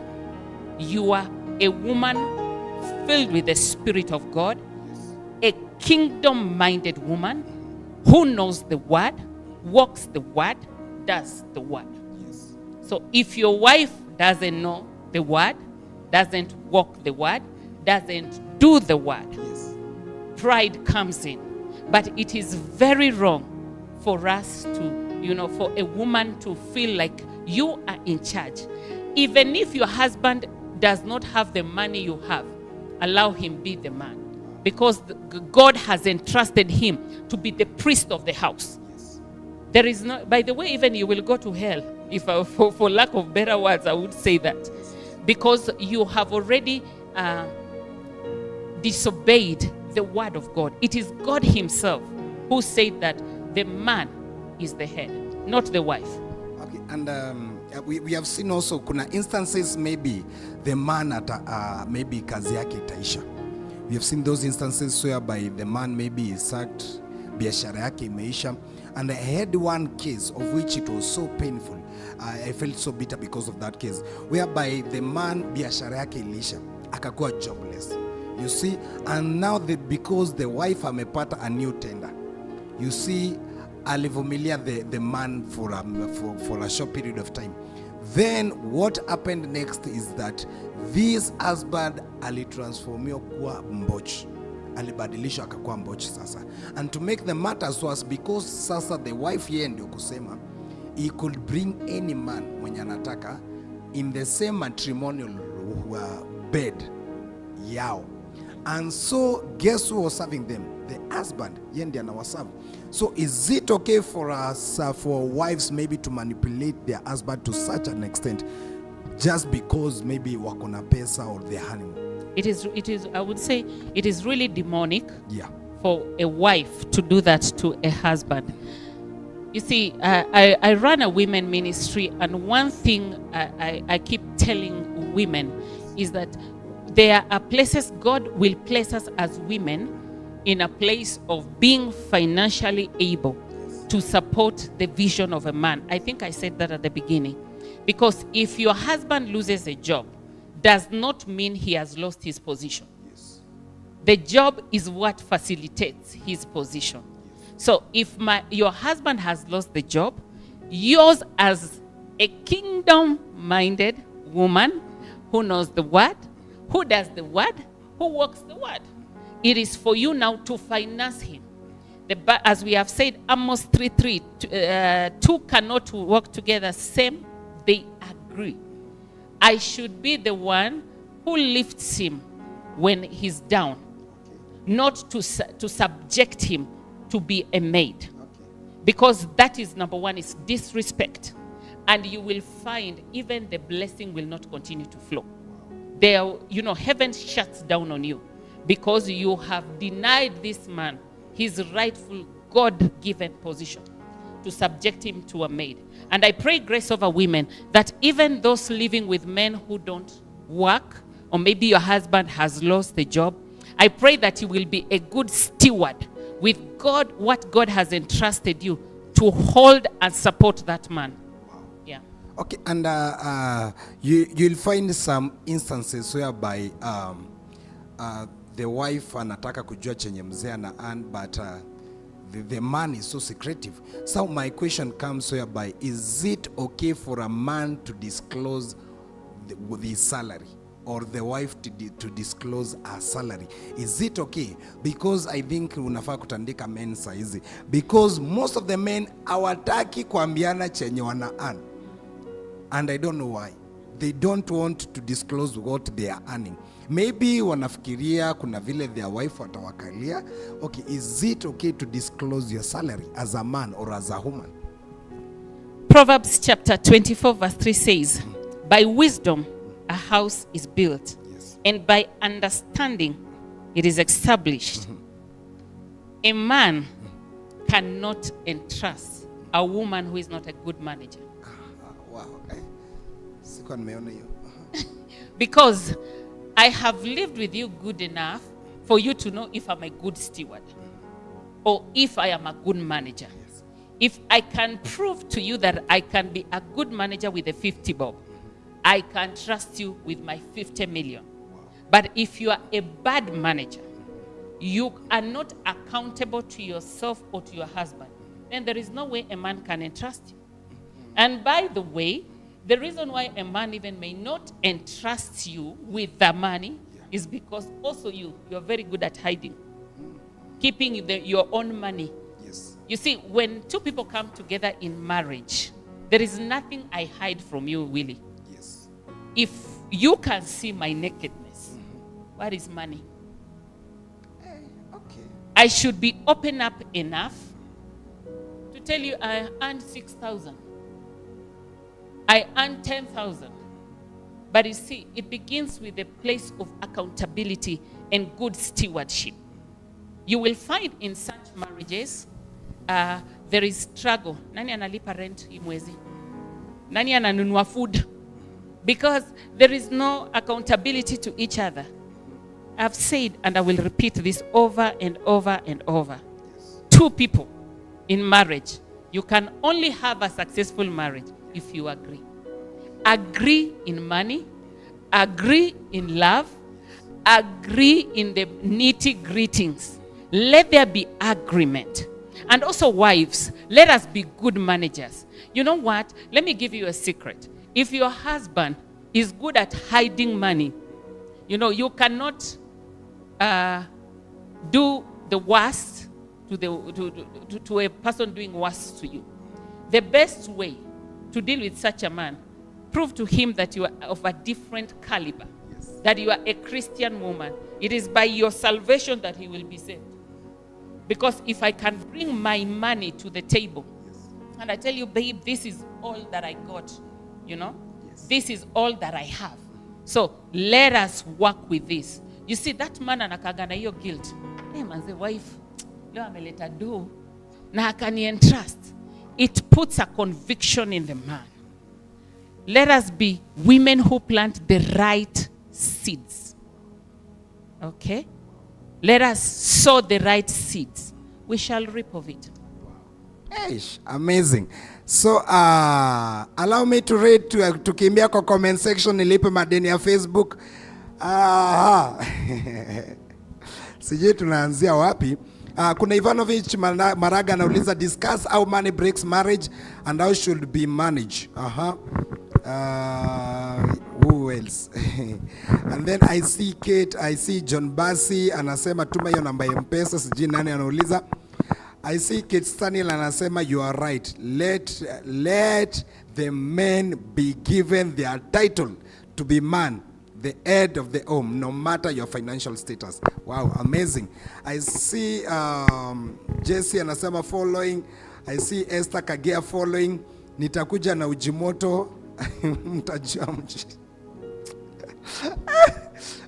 You are a woman filled with the Spirit of God, a kingdom-minded woman who knows the word, walks the word, does the word. So if your wife doesn't know the word, doesn't walk the word, doesn't do the word, pride comes in. But it is very wrong for us to, for a woman to feel like you are in charge. Even if your husband does not have the money you have, allow him be the man. Because God has entrusted him to be the priest of the house. There is no, by the way, even you will go to hell. If for lack of better words, I would say that. Because you have already disobeyed the word of God. It is God himself who said that the man is the head, not the wife. Okay, and we have seen also kuna instances maybe the man at maybe kazi yake itaisha. We have seen those instances whereby the man maybe is sacked, biashara yake imeisha. And I had one case of which it was so painful. I felt so bitter because of that case, whereby the man biashara yake ilisha, akakuwa jobless. You see, and now because the wife amepata a new tender, you see, alivumilia the man for a short period of time. Then what happened next is that this husband alitransformiwa kuwa mbochi, alibadilishwa akakuwa mbochi sasa. And to make the matters worse, because sasa the wife yeye ndio kusema he could bring any man mwenye anataka in the same matrimonial bed yao. And so guess who was serving them? The husband. Yeye ndiye anawaserve. So is it okay for us, for wives maybe to manipulate their husband to such an extent just because maybe wako na pesa or they're honeymoon? It is, I would say, it is really demonic for a wife to do that to a husband. You see, I run a women ministry, and one thing I keep telling women is that there are places God will place us as women in a place of being financially able to support the vision of a man. I think I said that at the beginning. Because if your husband loses a job, does not mean he has lost his position. The job is what facilitates his position. So if your husband has lost the job, yours as a kingdom-minded woman who knows the word, who does the word, who walks the word, it is for you now to finance him. As we have said, Amos 3:3, two cannot work together, same, they agree. I should be the one who lifts him when he's down, not to subject him to be a maid. Because that is number one, is disrespect. And you will find even the blessing will not continue to flow. There, heaven shuts down on you because you have denied this man his rightful God-given position to subject him to a maid. And I pray grace over women that even those living with men who don't work, or maybe your husband has lost the job, I pray that you will be a good steward with God, what God has entrusted you to hold and support that man. Yeah. Okay, and you'll find some instances whereby the wife anataka kujua chenye mzee ana earn, but the man is so secretive. So my question comes whereby, is it okay for a man to disclose the salary, or the wife to disclose her salary? Is it okay? Because I think unafaa kutandika men saizi, because most of the men hawataki kuambiana chenye wana earn, and I don't know why. They don't want to disclose what they are earning. Maybe wanafikiria kuna vile their wife watawakalia. Okay, is it okay to disclose your salary as a man or as a woman? Proverbs chapter 24 verse 3 says, by wisdom a house is built, and by understanding it is established. A man cannot entrust a woman who is not a good manager. Wow. Sikuwa nimeona hiyo. Because I have lived with you good enough for you to know if I'm a good steward or if I am a good manager. If I can prove to you that I can be a good manager with a 50 bob, I can trust you with my 50 million. But if you are a bad manager, you are not accountable to yourself or to your husband, then there is no way a man can entrust you. And by the way, the reason why a man even may not entrust you with the money is because also you're very good at hiding, keeping your own money. Yes. You see, when two people come together in marriage, there is nothing I hide from you, Willie. Yes. If you can see my nakedness, what is money? Okay. I should be open up enough to tell you I earned 6,000. I earned 10,000. But you see, it begins with a place of accountability and good stewardship. You will find in such marriages, there is struggle. Nani analipa rent hii mwezi? Nani ananunua food? Because there is no accountability to each other. I've said, and I will repeat this over and over and over. Two people in marriage, you can only have a successful marriage if you agree. Agree in money, agree in love, agree in the nitty-gritties. Let there be agreement. And also wives, let us be good managers. You know what? Let me give you a secret. If your husband is good at hiding money, you know, you cannot do the worst to a person doing worst to you. The best way to deal with such a man, prove to him that you are of a different caliber, that you are a Christian woman. It is by your salvation that he will be saved. Because if I can bring my money to the table, and I tell you, babe, this is all that I got, you know, this is all that I have. So let us work with this. You see, that man anakaga na hiyo guilt. Hey, manze wife, leo ameleta do na akani entrust. It puts a conviction in the man. Let us be women who plant the right seeds. Okay? Let us sow the right seeds. We shall reap of it. Eish, amazing. So allow me to read tukimbia kwa comment section nilipe madeni ya Facebook. Sijui tunaanzia wapi. Kuna Ivanovich Maraga anauliza, discuss how money breaks marriage and how should be managed. Who else? And then I see Kate, I see John Basi anasema tuma hiyo namba ya M-Pesa, sijui nani anauliza. I see Kate Stanil anasema you are right. Let the men be given their title to be man, the head of the home, no matter your financial status. Wow, amazing. I see Jesse anasema following. I see Esther Kagea following. Nitakuja na ujimoto. Mtajua mji.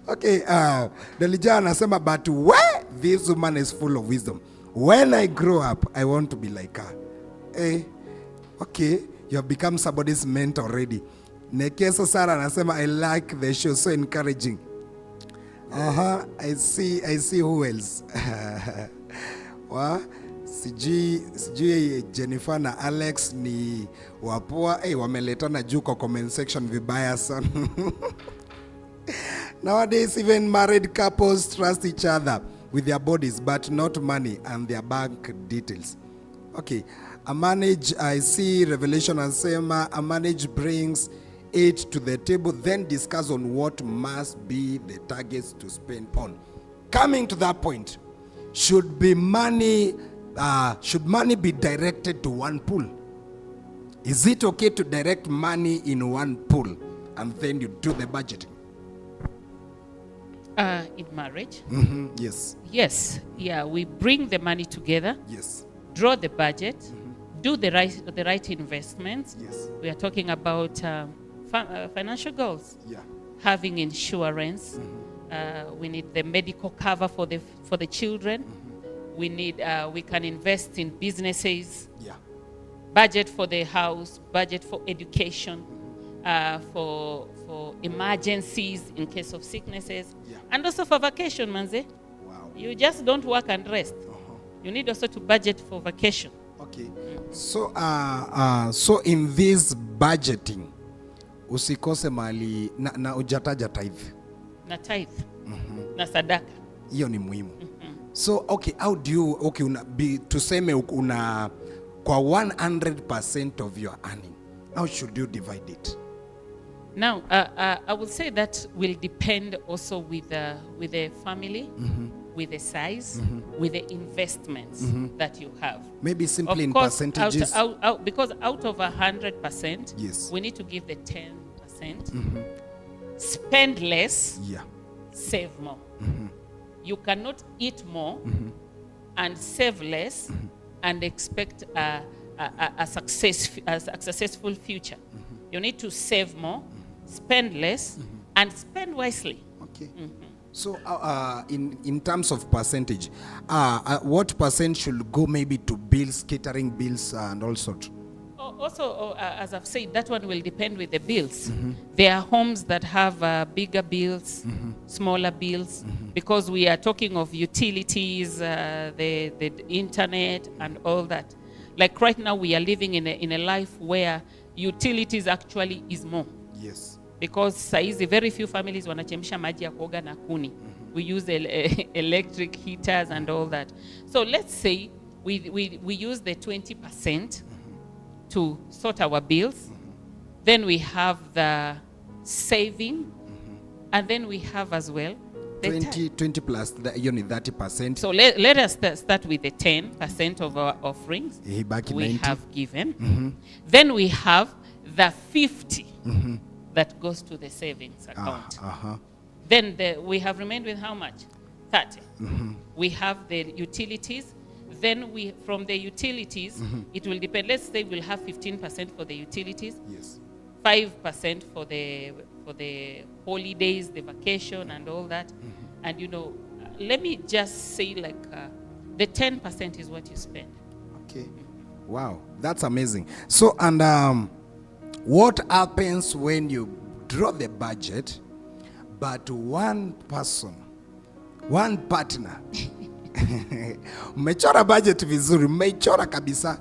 Okay, Delija anasema, but where this woman is full of wisdom. When I grow up, I want to be like her. Okay, you have become somebody's mentor already. Nekesa Sara anasema, I like the show, so encouraging. I see who else. Sijui Jennifer na Alex ni wapoa. Wameletana juu kwa comment section vibaya sana. Nowadays, even married couples trust each other with their bodies, but not money and their bank details. Okay, a manage, I see Revelation and Sema, a manage brings it to the table, then discuss on what must be the targets to spend on. Coming to that point, should money be directed to one pool? Is it okay to direct money in one pool and then you do the budgeting? In marriage? Yes. Yes. Yeah, we bring the money together. Yes. Draw the budget. Do the right investments. Yes. We are talking about financial goals. Yeah. Having insurance. We need the medical cover for the children. We need we can invest in businesses. Yeah. Budget for the house. Budget for education. For emergencies in case of sicknesses. Yeah. And also for vacation, manze. Wow. You just don't work and rest. You need also to budget for vacation. Okay. So so in this budgeting, usikose mali na ujataja tithe. Na tithe. na sadaka. Hiyo ni muhimu. So okay, how do you tuseme una kwa 100% of your earning, how should you divide it? Now, I will say that will depend also with the family, with the size, with the investments that you have. Maybe simply Of in course, percentages. because out of 100%, Yes. we need to give the 10%. Spend less, Yeah. save more. You cannot eat more and save less and expect a successful future. You need to save more, spend less, and spend wisely. Okay. So in terms of percentage, what percent should go maybe to bills, catering bills, and all sorts? Also, as I've said, that one will depend with the bills. There are homes that have bigger bills, smaller bills, because we are talking of utilities, the internet, and all that. Like right now, we are living in a life where utilities actually is more. Yes. Because saizi very few families wanachemsha maji ya kuoga na kuni. We use electric heaters and all that. So let's say we use the 20% to sort our bills. Then we have the saving, and then we have as well the 20 plus the 30%. So let us start with the 10% of our offerings Back in we 90. have given. Then we have the 50 that goes to the savings account. Then we have remained with how much? 30. We have the utilities. Then from the utilities, it will depend. Let's say we'll have 15% for the utilities. Yes. 5% for the holidays, the vacation, and all that. And let me just say, like, the 10% is what you spend. Okay. Wow, that's amazing. So, and what happens when you draw the budget, but one partner, mmechora budget vizuri, mmechora kabisa,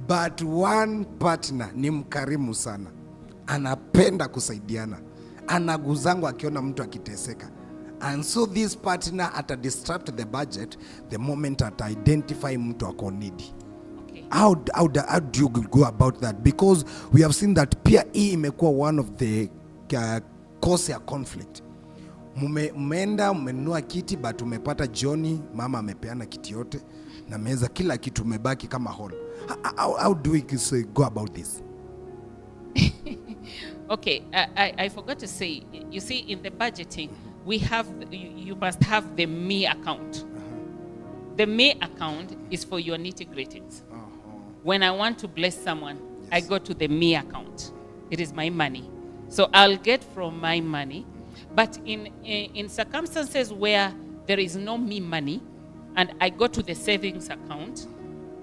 but one partner ni mkarimu sana, anapenda kusaidiana, anaguzangu akiona mtu akiteseka, and so this partner ata disrupt the budget the moment ata identify mtu ako needy. Okay. How do you go about that? Because we have seen that pia hii imekuwa one of the cause ya conflict. Mmeenda mmenunua kiti but umepata jioni mama amepeana kiti yote na meza kila kitu, umebaki kama hall. How do we go about this? Okay, I forgot to say, you see, in the budgeting, we have, you must have the me account. The me account is for your nitty-gritties. When I want to bless someone, I go to the me account. It is my money. So I'll get from my money. But in circumstances where there is no me money, and I go to the savings account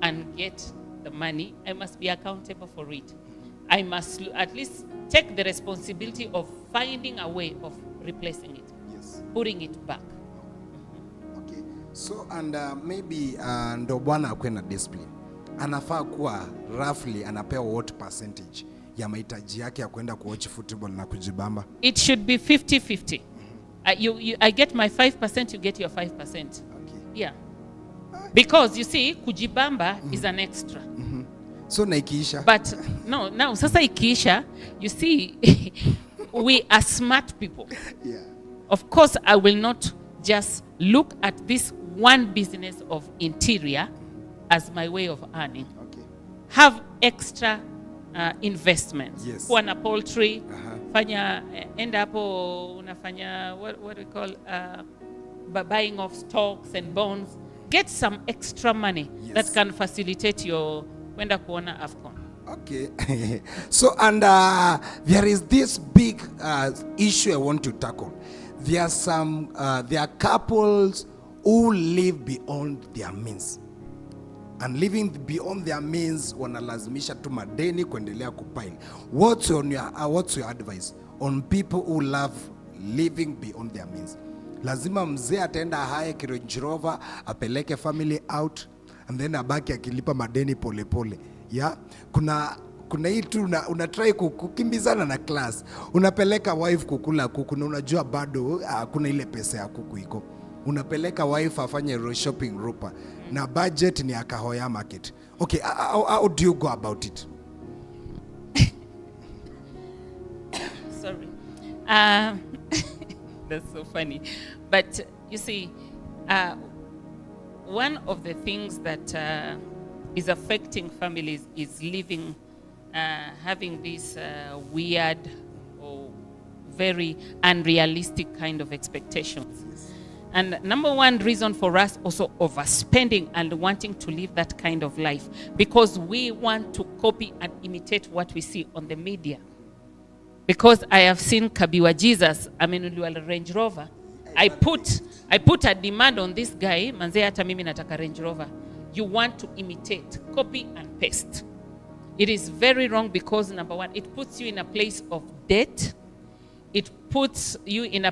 and get the money, I must be accountable for it. I must at least take the responsibility of finding a way of replacing it, putting it back. Okay. So, and maybe ndo bwana akwe na discipline, anafaa kuwa roughly anapewa what percentage ya mahitaji yake ya kwenda kuwatch football na kujibamba? It should be 50-50. I get my 5%, you get your 5%. Okay. Yeah. Because you see, kujibamba is an extra. So na ikiisha? But no, now sasa ikiisha, you see, we are smart people. Yeah. Of course, I will not just look at this one business of interior as my way of earning. Okay. Have extra investments. Yes. Kuwa na poultry, fanya end hapo unafanya what we call buying of stocks and bonds. Get some extra money that can facilitate your kwenda kuona AFCON. Okay. So, and there is this big issue I want to tackle. There are couples who live beyond their means. And living beyond their means wanalazimisha tu madeni kuendelea kupile. What's your advice on people who love living beyond their means? Lazima mzee ataenda haya Range Rover apeleke family out and then abaki akilipa madeni pole pole. Yeah? kuna hii tu unatry kukimbizana na class, unapeleka wife kukula kuku na unajua bado kuna ile pesa ya kuku iko, unapeleka wife afanye shopping Rupa na budget ni Akahoya market. Okay, how do you go about it? Sorry. That's so funny. But you see, one of the things that is affecting families is living, having these weird or very unrealistic kind of expectations. Yes. And number one reason for us also overspending and wanting to live that kind of life, because we want to copy and imitate what we see on the media. Because I have seen Kabiwa Jesus, amenunuliwa Range Rover. I put a demand on this guy, manze hata mimi nataka Range Rover. You want to imitate, copy and paste. It is very wrong because number one, it puts you in a place of debt. It puts you in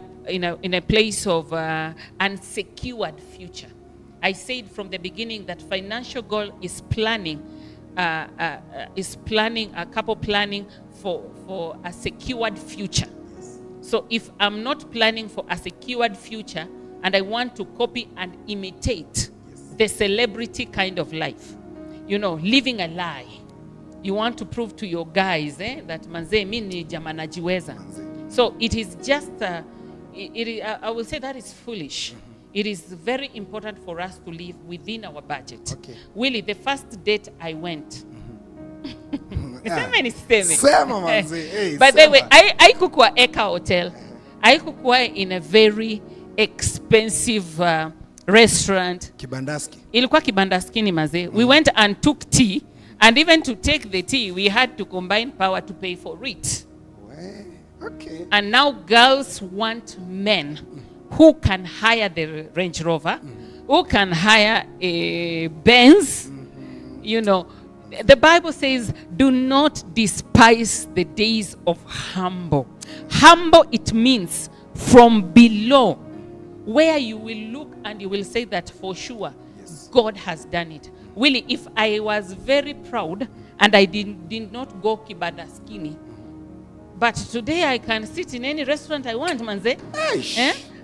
a place of unsecured future. I said from the beginning that financial goal is planning for a secured future. So if I'm not planning for a secured future and I want to copy and imitate the celebrity kind of life, you know, living a lie. You want to prove to your guys that manze mimi jamaa najiweza. So it is just, I will say that is foolish. It is very important for us to live within our budget. Okay. Willie, the first date I went, Sema manze. Hey, by the way, I kukua Eka Hotel. I kukua in a very expensive restaurant. Kibandaski. Ilikuwa Kibandaski ni maze. We went and took tea, and even to take the tea, we had to combine power to pay for it. Okay. And now girls want men who can hire the Range Rover, who can hire a Benz, you know. The Bible says, do not despise the days of humble. Humble, it means from below, where you will look and you will say that for sure, yes, God has done it. Willie, if I was very proud and I did not go Kibandaskini, but today I can sit in any restaurant I want, manze.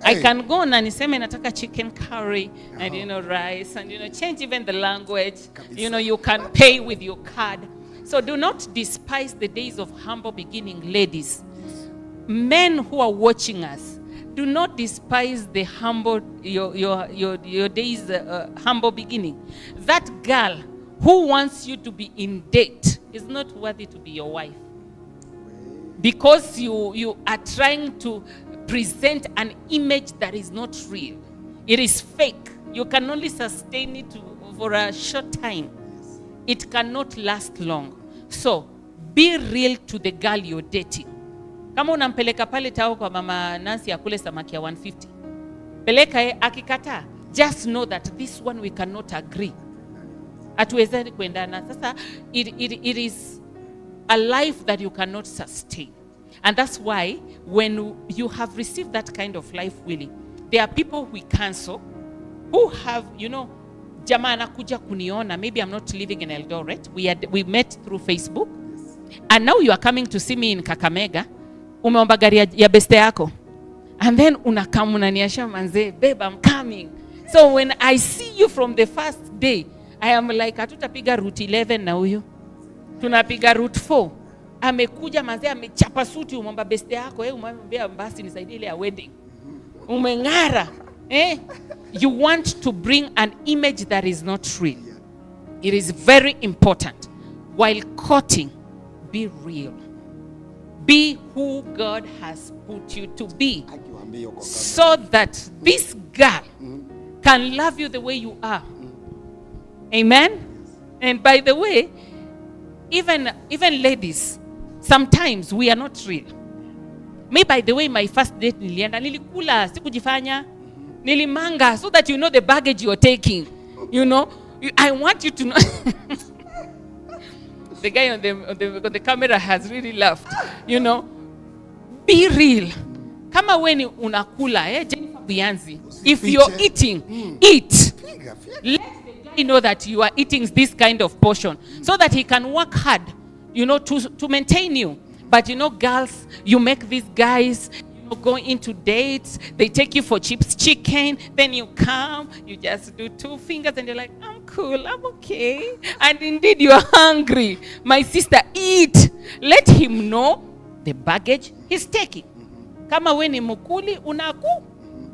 I can go na niseme nataka chicken curry and you know rice and you know change even the language. You know you can pay with your card. So do not despise the days of humble beginning, ladies. Men who are watching us, do not despise the humble your days humble beginning. That girl who wants you to be in debt is not worthy to be your wife. Because you are trying to present an image that is not real. It is fake. You can only sustain it for a short time. It cannot last long. So, be real to the girl you're dating. Kama unampeleka pale tao kwa mama Nancy akule samaki ya 150. Peleka akikata. Just know that this one we cannot agree. Hatuwezi kuendana. Sasa it is a life that you cannot sustain. And that's why when you have received that kind of life, Willie, there are people we cancel who have, you know, jamaa anakuja kuniona, maybe I'm not living in Eldoret. We met through Facebook. And now you are coming to see me in Kakamega. Umeomba gari ya beste yako. And then unakam unaniasha manze, babe, I'm coming. So when I see you from the first day, I am like, hatutapiga route 11 na huyu. Tunapiga route 4. Amekuja manze amechapa suti umwamba beste yako umwambia basi nisaidie ile ya wedding. Umengara. You want to bring an image that is not real. It is very important. While courting, be real. Be who God has put you to be. So that this girl can love you the way you are. Amen? And by the way, even ladies, sometimes we are not real. Me, by the way, my first date nilienda, nilikula, sikujifanya, nilimanga, so that you know the baggage you're taking. You know, I want you to know. The guy on the camera has really laughed. You know, be real. Kama weni unakula, Jennifer Bianzi, if you're eating, eat. Let the guy know that you are eating this kind of portion, so that he can work hard you know, to maintain you. But you know, girls, you make these guys, you know, go into dates, they take you for chips chicken, then you come, you just do 2 fingers and you're like, I'm cool, I'm okay. And indeed you are hungry. My sister, eat. Let him know the baggage he's taking. Kama we ni mukuli,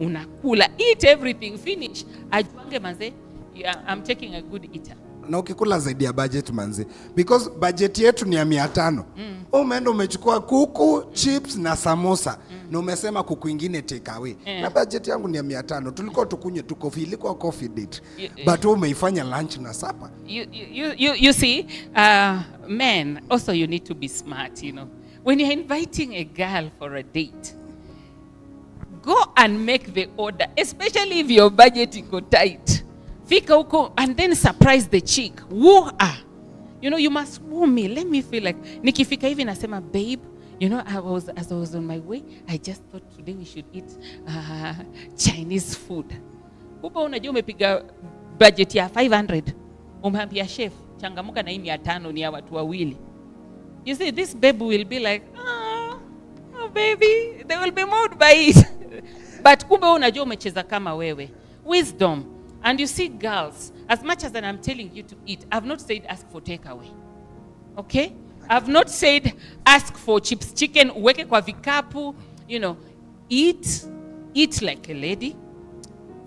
unakula. Eat everything, finish. Ajuange manze, yeah, I'm taking a good eater. Na ukikula zaidi ya budget manzi, because budget yetu ni ya 500. Umeenda umechukua kuku, chips na samosa. Na umesema kuku ingine take away. Na budget yangu ni ya 500. Tulikuwa tukunye tu coffee, ilikuwa coffee date. But umeifanya lunch na supper. You see, men, also you need to be smart, you know. When you're inviting a girl for a date, go and make the order, especially if your budget iko tight. Fika huko and then surprise the chick. Woo her. You know, you must woo me. Let me feel like nikifika hivi nasema, babe, you know, as I was on my way, I just thought today we should eat Chinese food. Kupa unajua umepiga budget ya 500. Umeambia chef, changamuka na hii 500 ni ya watu wawili. You see, this babe will be like, oh baby, they will be moved by it. But kumbe unajua umecheza kama wewe. Wisdom. And you see, girls, as much as I'm telling you to eat, I've not said ask for takeaway. Okay? I've not said ask for chips chicken, uweke kwa vikapu, you know. Eat like a lady.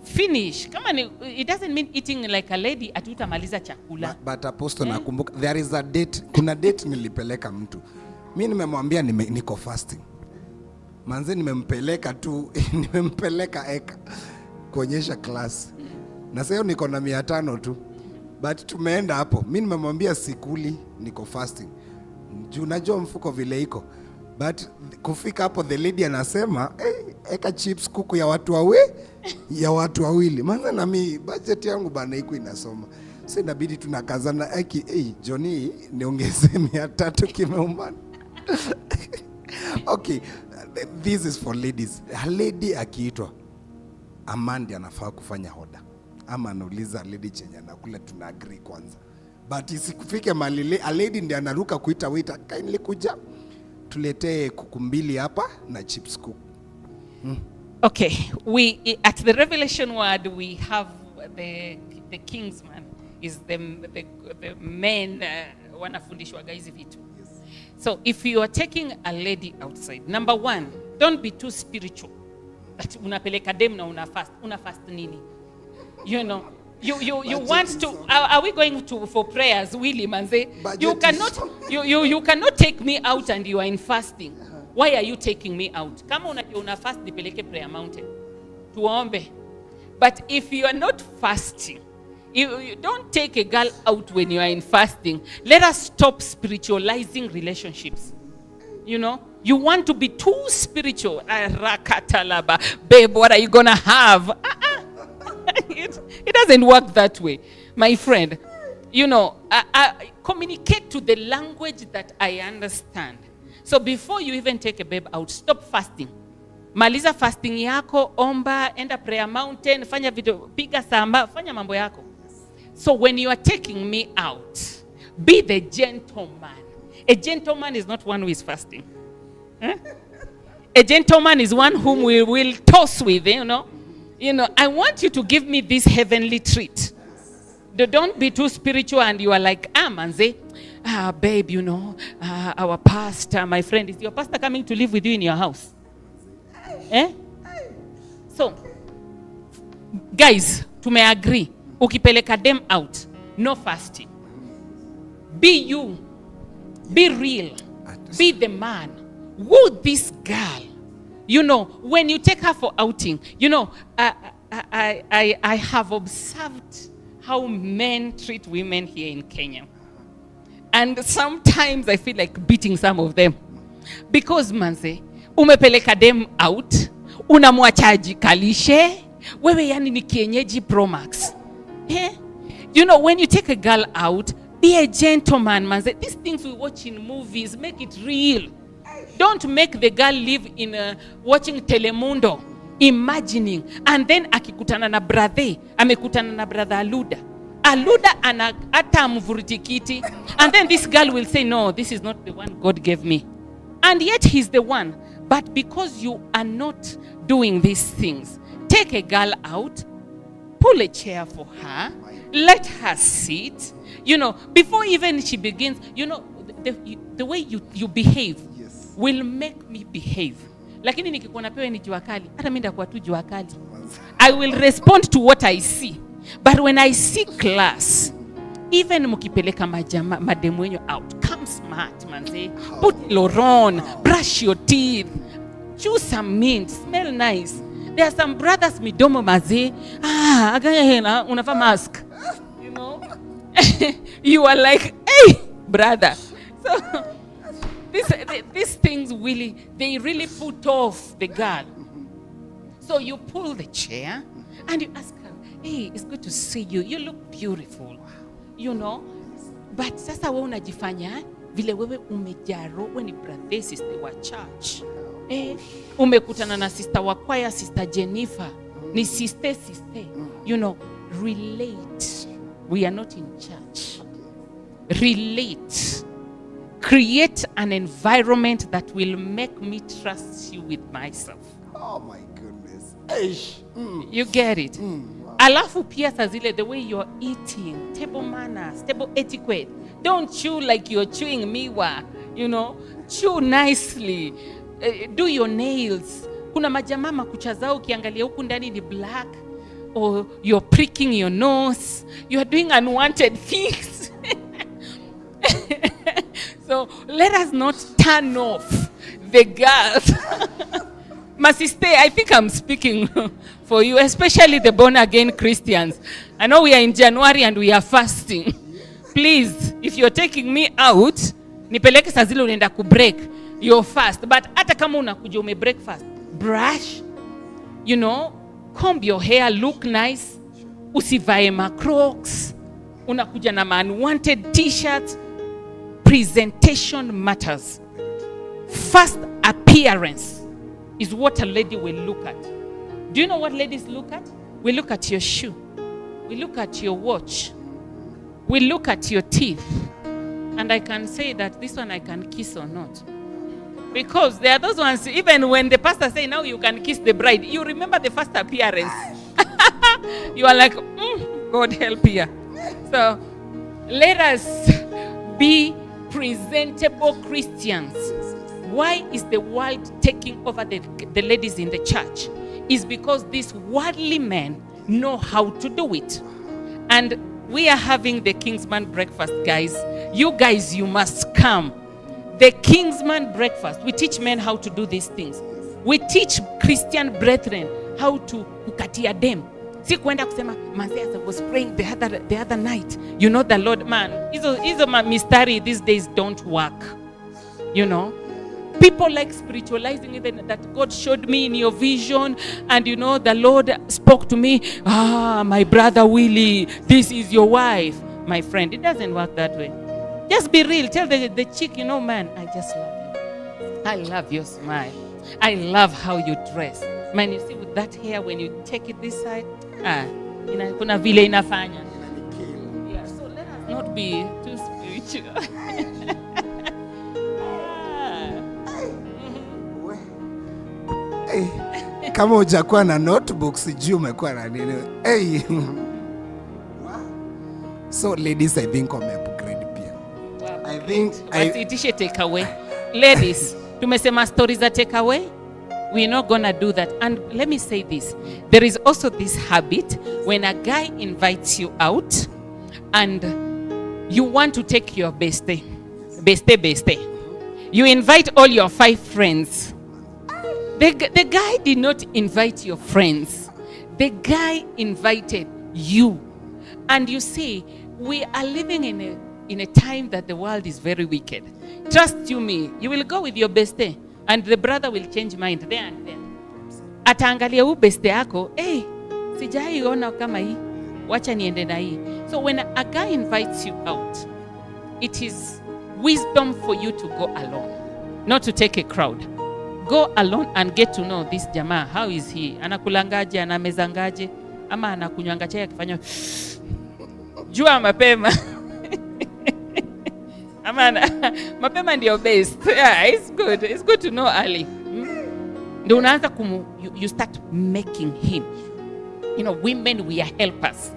Finish. Come on, it doesn't mean eating like a lady atutamaliza chakula. But Apostle, nakumbuka there is a date, kuna date nilipeleka mtu. Mimi nimemwambia niko fasting. Manze nimempeleka tu, nimempeleka eka kuonyesha class. Na sasa niko na 500 tu. But tumeenda hapo. Mimi nimemwambia sikuli, niko fasting. Juu najua mfuko vile iko. But kufika hapo the lady anasema, eka chips kuku ya watu wawili. Maana na mimi budget yangu bana iko inasoma. Sasa inabidi tunakazana Johnny niongeze 300 kimeumana. Okay, this is for ladies. A lady akiitwa, Amandi anafaa kufanya hoda. Ama anauliza lady chenye anakula, tuna agree kwanza. But isikufike mali a lady ndiye anaruka kuita waiter, kindly kuja tuletee kuku 2 hapa na chips kuku. Okay, we at the Revelation word we have the kingsman is the men wanafundishwa hizi vitu. So if you are taking a lady outside, number 1, don't be too spiritual. That unapeleka dem na una fast nini? You know, you want to, are we going to for prayers, Willie manze? You cannot take me out and you are in fasting. Why are you taking me out? Kama una fast nipeleke prayer mountain. Tuombe. But if you are not fasting, you don't take a girl out when you are in fasting. Let us stop spiritualizing relationships. You know, you want to be too spiritual. Rakatalaba, babe, what are you gonna have? It doesn't work that way, my friend. You know, I communicate to the language that I understand. So before you even take a babe out, stop fasting. Maliza fasting yako, omba, enda prayer mountain, fanya video, piga samba, fanya mambo yako. So when you are taking me out, be the gentleman. A gentleman is not one who is fasting. A gentleman is one whom we will toss with, you know. You know, I want you to give me this heavenly treat. Don't be too spiritual and you are like, manze, babe, you know, our pastor, my friend, is your pastor coming to live with you in your house? So, guys, tumeagree. Ukipeleka them out, no fasting. Be you. Be real. Be the man. Woo this girl. You know, when you take her for outing, you know, I have observed how men treat women here in Kenya. And sometimes I feel like beating some of them. Because manze, umepeleka dem out, unamwachaji kalishe, wewe yani ni kienyeji Pro Max. You know, when you take a girl out, be a gentleman, manze. These things we watch in movies, make it real. Don't make the girl live in watching Telemundo, imagining. And then akikutana na brother, amekutana na brother Aluda. Aluda ata mvurutikiti. And then this girl will say, no, this is not the one God gave me. And yet he's the one. But because you are not doing these things, take a girl out, pull a chair for her, let her sit. You know, before even she begins, you know, the way you behave will make me behave. Lakini nikikuwa napewa ni jua kali, hata mimi ndakuwa tu jua kali. I will respond to what I see. But when I see class, even mukipeleka mademu wenyu out, come smart, manze. Put loron, brush your teeth, chew some mint, smell nice. There are some brothers midomo maze. Agaya hena, unava mask. You know? You are like, hey, brother. So these things they really put off the girl. So you pull the chair and you ask her, hey, it's good to see you. You look beautiful. You know? But sasa wewe unajifanya vile wewe umejaro when ni brother sister wa church. Umekutana na sister wa choir, sister Jennifer. Ni sister. You know, relate. We are not in church. Relate. Create an environment that will make me trust you with myself. Oh my goodness. You get it? Alafu pia saa zile, the way you're eating, table manners, table etiquette. Don't chew like you're chewing miwa, you know. Chew nicely. Do your nails. Kuna majamama kucha zao ukiangalia huku ndani ni black, or you're pricking your nose. You're doing unwanted things. So let us not turn off the girls. My sister, I think I'm speaking for you, especially the born-again Christians. I know we are in January and we are fasting. Please, if you're taking me out, nipeleke saa zile unaenda kubreak your fast. But hata kama unakuja ume breakfast, brush, you know, comb your hair, look nice. Usivae macrocs. Unakuja na unwanted t-shirts. Presentation matters. First appearance is what a lady will look at. Do you know what ladies look at? We look at your shoe. We look at your watch. We look at your teeth. And I can say that this one I can kiss or not. Because there are those ones, even when the pastor say now you can kiss the bride, you remember the first appearance. You are like, God help you. So let us be presentable Christians. Why is the world taking over the ladies in the church? Is because these worldly men know how to do it. And we are having the Kingsman breakfast, guys. You guys, you must come. The Kingsman breakfast. We teach men how to do these things. We teach Christian brethren how to kukatia them. Si kuenda kusema, Manzia was praying the other night. You know the Lord, man. Izo mystery these days don't work. You know? People like spiritualizing even that God showed me in your vision, and you know the Lord spoke to me, my brother Willie, this is your wife. My friend, it doesn't work that way. Just be real. Tell the chick, you know, man, I just love you. I love your smile. I love how you dress. Man, you see with that hair, when you take it this side, kuna vile inafanya. Yeah, so let us not be too spiritual. Kama hujakuwa na notebook sijui umekuwa na nini. Hey. So ladies, I think wameupgrade pia. Wow. I think wasiitishe take away. Ladies, tumesema stories za take away. We're not gonna do that. And let me say this. There is also this habit when a guy invites you out and you want to take your beste. You invite all your 5 friends. The guy did not invite your friends. The guy invited you. And you see, we are living in a time that the world is very wicked. Trust you me, you will go with your beste and the brother will change mind there and then. Ataangalia u beste yako, sijai ona kama hii, wacha niende na hii. So when a guy invites you out, it is wisdom for you to go alone, not to take a crowd. Go alone and get to know this jamaa. How is he? Anakulangaje, anamezangaje, ama anakunywanga chai akifanya Jua mapema. Amana, mapema ndio best. Yeah, it's good. It's good to know early. Ndio unaanza you start making him. You know, women, we are helpers.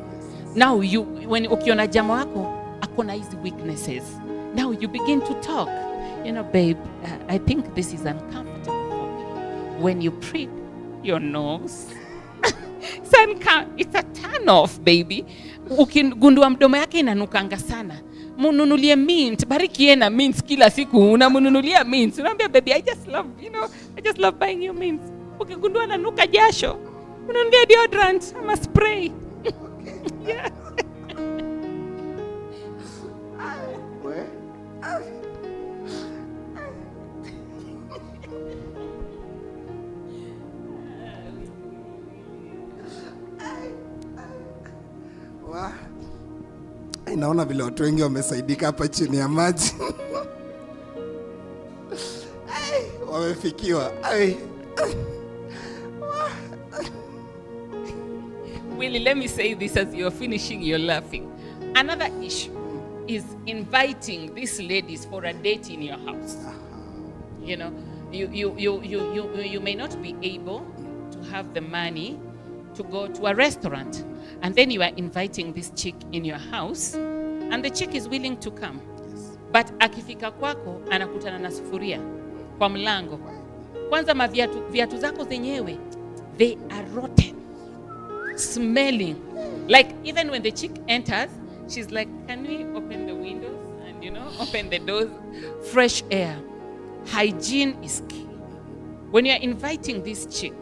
Now when ukiona jamaa wako akona hizi weaknesses, now you begin to talk. You know, babe, I think this is uncomfortable for me. When you prick your nose, it's a turn off, baby. Ukigundua mdomo yake inanukanga sana, mununulie mint, bariki na mint kila siku, unamununulia mint. Unaambia, baby, I just love buying you mint. Ukigundua ananuka jasho, unanunulia deodorant ama spray. Yeah. Naona vile watu wengi wamesaidika hapa chini ya maji. Wamefikiwa. Willie, let me say this as you're finishing, you're laughing. Another issue is inviting these ladies for a date in your house. You know, you may not be able to have the money to go to a restaurant, and then you are inviting this chick in your house, and the chick is willing to come. Yes. But akifika kwako anakutana na sufuria kwa mlango. Kwanza viatu zako zenyewe, they are rotten, smelling. Like even when the chick enters, she's like, can we open the windows and, you know, open the doors? Fresh air. Hygiene is key. When you're inviting this chick,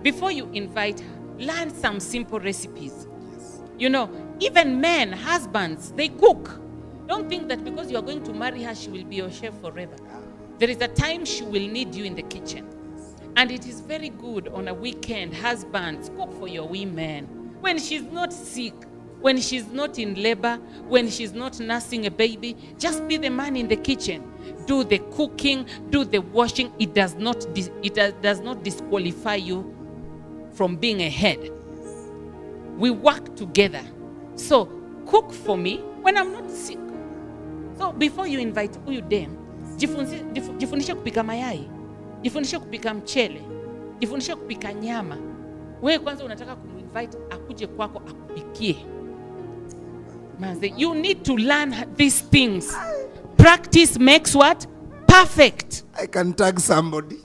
before you invite her, learn some simple recipes. Yes. You know, even men, husbands, they cook. Don't think that because you are going to marry her, she will be your chef forever. There is a time she will need you in the kitchen. And it is very good on a weekend, husbands, cook for your women. When she's not sick, when she's not in labor, when she's not nursing a baby, just be the man in the kitchen. Do the cooking, do the washing. It does not disqualify you from being a head. We work together. So cook for me when I'm not sick. So before you invite huyu dem, jifundishe kupika mayai, jifundishe kupika mchele, jifundishe kupika nyama. Wewe kwanza unataka kuminvite akuje kwako akupikie. Manze, you need to learn these things. Practice makes what? Perfect. I can tag somebody.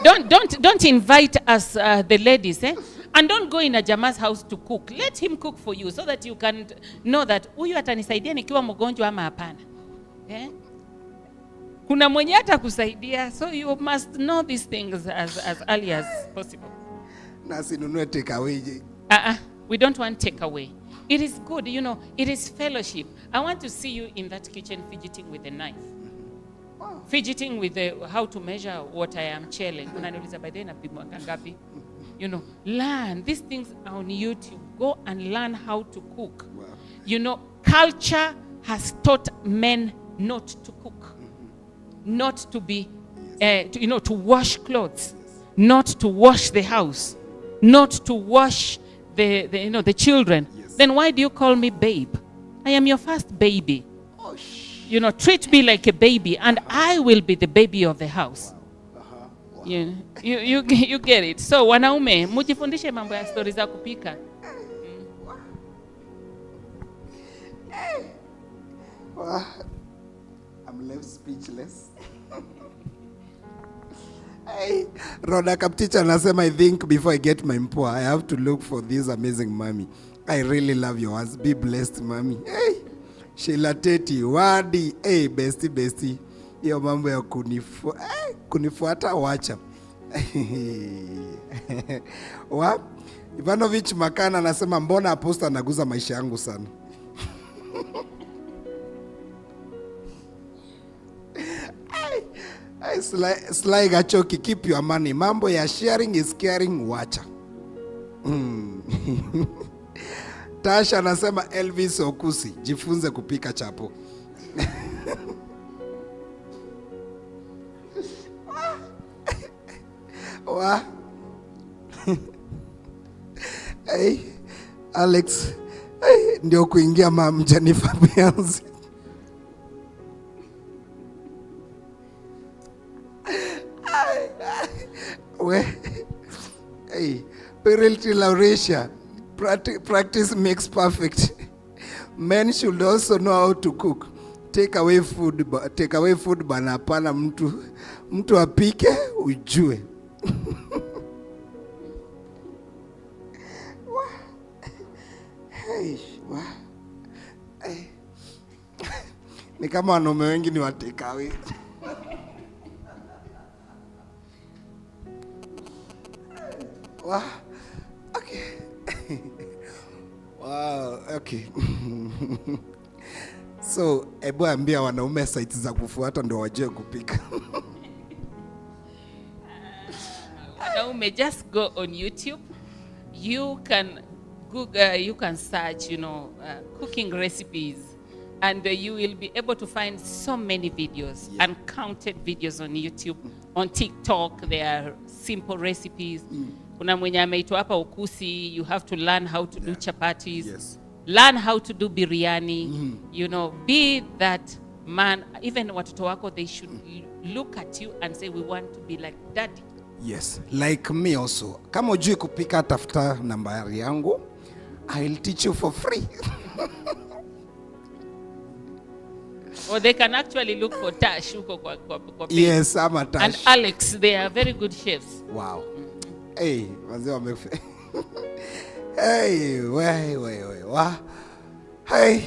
Don't invite us, the ladies, eh? And don't go in a jama's house to cook. Let him cook for you so that you can know that huyu atanisaidia nikiwa mgonjwa ama hapana. Eh? Kuna mwenye atakusaidia, so you must know these things as early as possible. Na sinunue take away. We don't want take away. It is good, you know, it is fellowship. I want to see you in that kitchen fidgeting with a knife. Wow. Fidgeting with how to measure water ya mchele. Unaniuliza by the way napimwa ngapi? You know, learn. These things are on YouTube. Go and learn how to cook. Wow. You know, culture has taught men not to cook. Not to be, to wash clothes. Not to wash the house. Not to wash the children. Yes. Then why do you call me babe? I am your first baby. Oh, you know, treat me like a baby, and I will be the baby of the house. Wow. Wow. You get it. So wanaume, mujifundishe mambo ya stories za kupika. Wow. I'm left speechless. Hey, Roda Kapticha anasema, I think before I get my mpua, I have to look for this amazing mommy. I really love your words. Be blessed, mommy. Hey, Sheila Teti, Wadi, hey, bestie. Hiyo mambo ya kunifuata wacha. Wa Ivanovich Makana anasema, mbona aposta anaguza maisha yangu sana. Sly Gachoki, keep your money. Mambo ya sharing is caring, wacha. Tasha anasema, Elvis Okusi, jifunze kupika chapo. Wa hey, Alex, hey, ndio kuingia Mam Jennifer Beyonce. Hey, parental Laurasia, practice makes perfect. Men should also know how to cook. Take away food bana, hapana mtu apike ujue. Hey, hey. Ni kama wanaume wengi ni wa take away. Wow. Okay. Wow, okay. So, ebu ambia wanaume sites za kufuata ndio wajue kupika. Wanaume, just go on YouTube. You can Google, you can search, cooking recipes, and you will be able to find so many videos, uncounted videos on YouTube, on TikTok. There are simple recipes. Kuna mwenye ameitwa hapa ukusi, you have to learn how to do chapatis. Yes. Learn how to do biryani. Be that man. Even watoto wako, they should look at you and say, we want to be like daddy. Yes, like me also. Kama ujui kupika, tafuta nambari yangu. I'll teach you for free. Or they can actually look for Tash. Yes, I'm a Tash. And Alex, they are very good chefs. Wow. Hey, wazee wamefe. Hey, wow. Hey,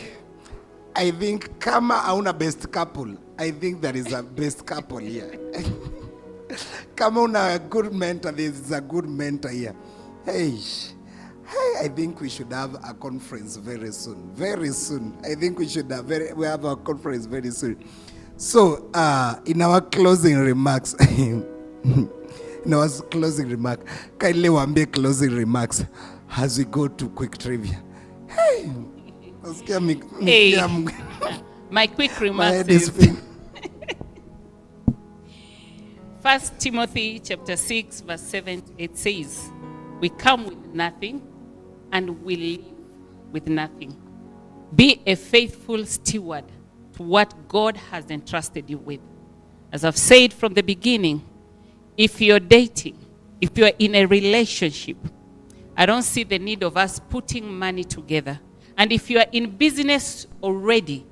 I think kama hauna best couple, I think there is a best couple here. Kama una a good mentor, there is a good mentor here. Hey, I think we should have a conference very soon. Very soon. I think we have a conference very soon. So, in our closing remarks, kindly waambie closing remarks as we go to quick trivia. Hey, my quick remarks is 1 Timothy chapter 6 verse 7, it says, we come with nothing and we live with nothing. Be a faithful steward to what God has entrusted you with. As I've said from the beginning, if you're dating, if you're in a relationship, I don't see the need of us putting money together. And if you are in business already,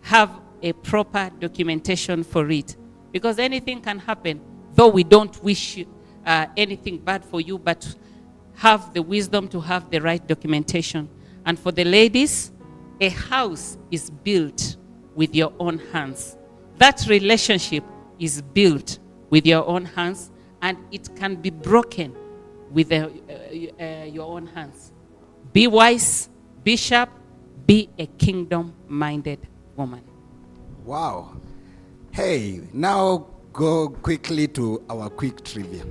have a proper documentation for it. Because anything can happen, though we don't wish anything bad for you, but have the wisdom to have the right documentation. And for the ladies, a house is built with your own hands. That relationship is built with your own hands, and it can be broken with your own hands. Be wise, be sharp, be a kingdom-minded woman. Wow. Hey, now go quickly to our quick trivia.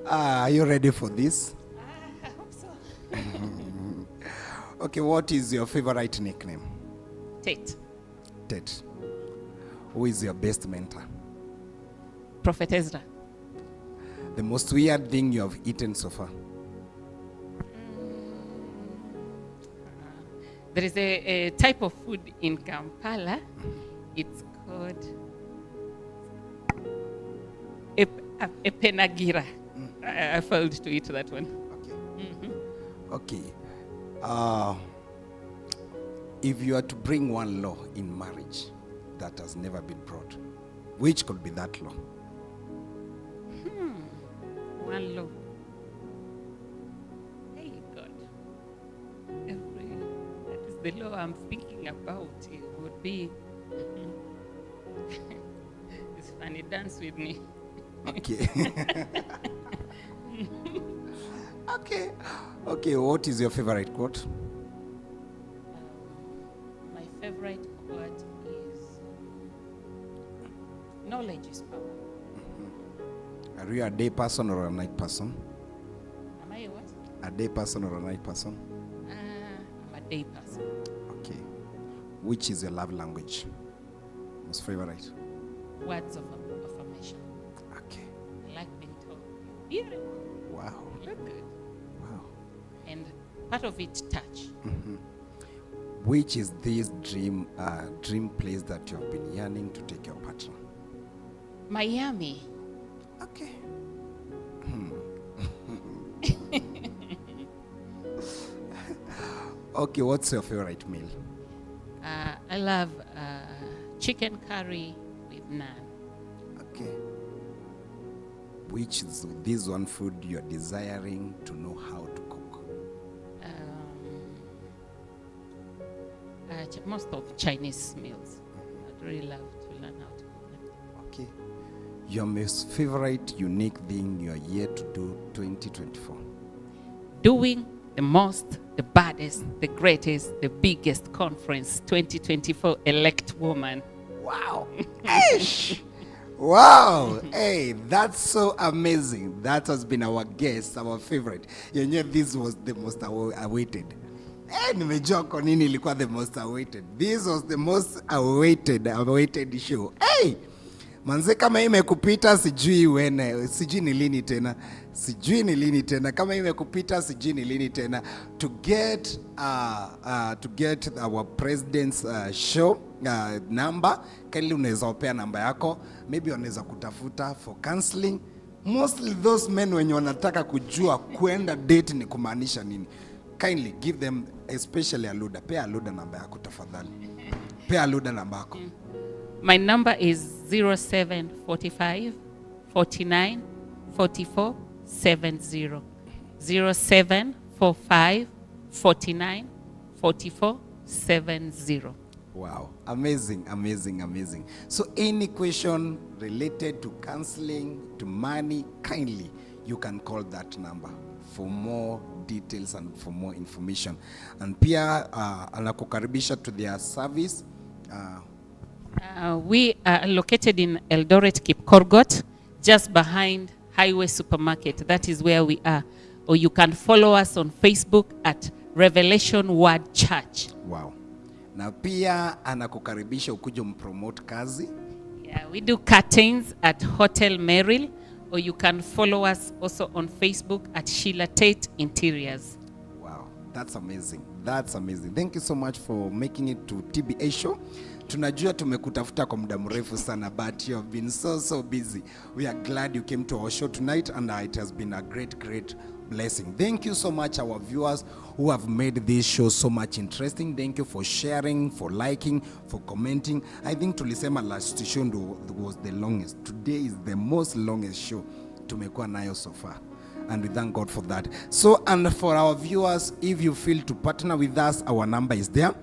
Are you ready for this? I hope so. Okay, what is your favorite nickname? Tate. Tate. Who is your best mentor? Prophet Ezra. The most weird thing you have eaten so far? There is a type of food in Kampala. It's called a penagira. I failed to eat that one. Okay. If you are to bring one law in marriage that has never been brought, which could be that law? One law. Hey, God. That is the law I'm thinking about. It would be. It's funny, dance with me. Okay. Okay, what is your favorite quote? My favorite quote is knowledge is power. Are you a day person or a night person? Am I a what? A day person or a night person? I'm a day person. Okay. Which is your love language? Most favorite? Words of affirmation. Okay. I like being told, beautiful. Wow. Look good. Wow. And part of it touch. Which is this dream place that you have been yearning to take your partner? Miami. Okay. Okay, what's your favorite meal? I love chicken curry with naan. Okay. Which is this one food you're desiring to know how to cook? Most of Chinese meals. I'd really love to learn how to cook them. Okay. Your most favorite unique thing you are yet to do 2024? Doing the most, the baddest, the greatest, the biggest conference 2024 Elect Woman. Wow. Ish. Wow. Hey, that's so amazing. That has been our guest, our favorite. You know, this was the most awaited. Hey, nimejua kwa nini ilikuwa the most awaited. This was the most awaited show. Hey! Manze kama imekupita sijui wene, sijui ni lini tena. Kama imekupita sijui ni lini tena. To get our president's show number, kindly unaweza opea namba yako, maybe wanaweza kutafuta for counseling. Mostly those men wenye wanataka kujua kwenda date ni kumaanisha nini. Kindly give them, especially Aluda. Pea Aluda namba yako tafadhali. Pea Aluda namba yako. My number is 0745 49 44 70. 0745 49 44 70. Wow, amazing. So any question related to counseling, to money, kindly, you can call that number for more details and for more information. And pia anakukaribisha to their service. We are located in Eldoret, Kipkorgot, just behind Highway Supermarket. That is where we are. Or you can follow us on Facebook at Revelation Word Church. Wow. Na pia anakukaribisha ukuje mpromote kazi. Yeah, we do curtains at Hotel Merrill, or you can follow us also on Facebook at Sheila Tate Interiors. Wow, that's amazing. Thank you so much for making it to TBA show. Tunajua tumekutafuta kwa muda mrefu sana, but you have been so busy. We are glad you came to our show tonight, and it has been a great blessing. Thank you so much, our viewers who have made this show so much interesting. Thank you for sharing, for liking, for commenting. I think tulisema last show was the longest. Today is the most longest show tumekuwa nayo so far, and we thank God for that. So, and for our viewers, if you feel to partner with us, our number is there.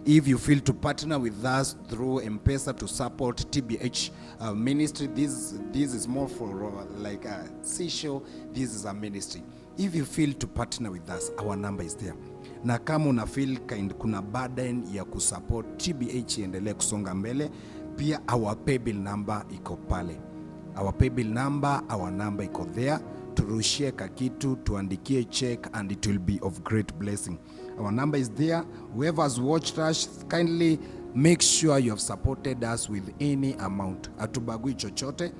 If you feel to partner with us through M-Pesa to support TBH ministry, this is more for like a C show. This is a ministry. If you feel to partner with us, our number is there. Na kama una feel kuna burden ya kusupport TBH iendelee kusonga mbele, pia our paybill number iko pale. Our paybill number, our number iko there. Turushie kakitu, tuandikie check, and it will be of great blessing. Our number is there. Whoever has watched us, kindly make sure you have supported us with any amount. Atubagui chochote.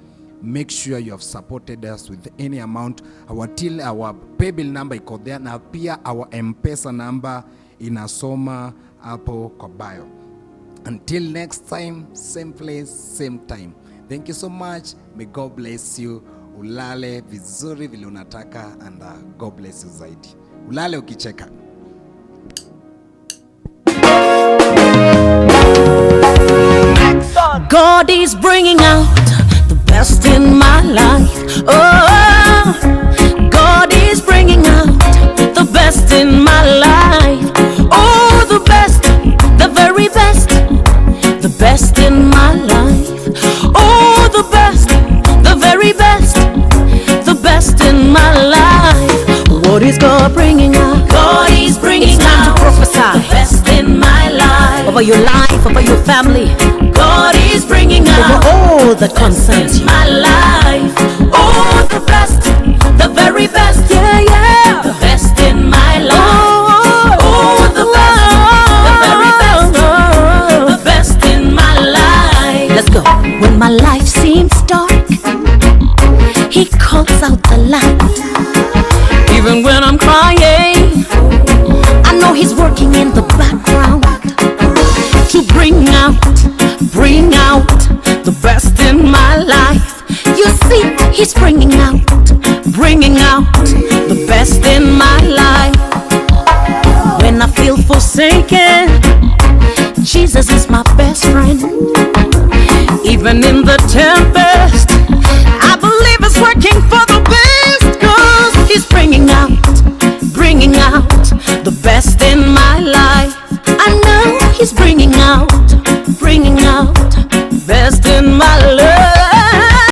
Make sure you have supported us with any amount. Our paybill number iko there, na pia our M-Pesa number inasoma hapo kwa bio. Until next time, same place, same time. Thank you so much. May God bless you. Ulale vizuri vile unataka, and God bless you zaidi. Ulale ukicheka. God is bringing out the best in my life. Oh, God is bringing out the best in my life. Oh, the best, the very best, the best in my life. Oh, the best, the very best, the best in my life. What is God bringing out? God is bringing out to prophesy the best in my life. Over your life, over your family. God is bringing out all that concerns my life. Oh, the best, the very best, yeah, the best in my life. Oh, the best, the very best, the best in my life. Let's go. When my life seems dark, He calls out the light. Even when I'm crying, Even in the tempest, I believe it's working for the best, 'cause he's bringing out the best in my life. I know he's bringing out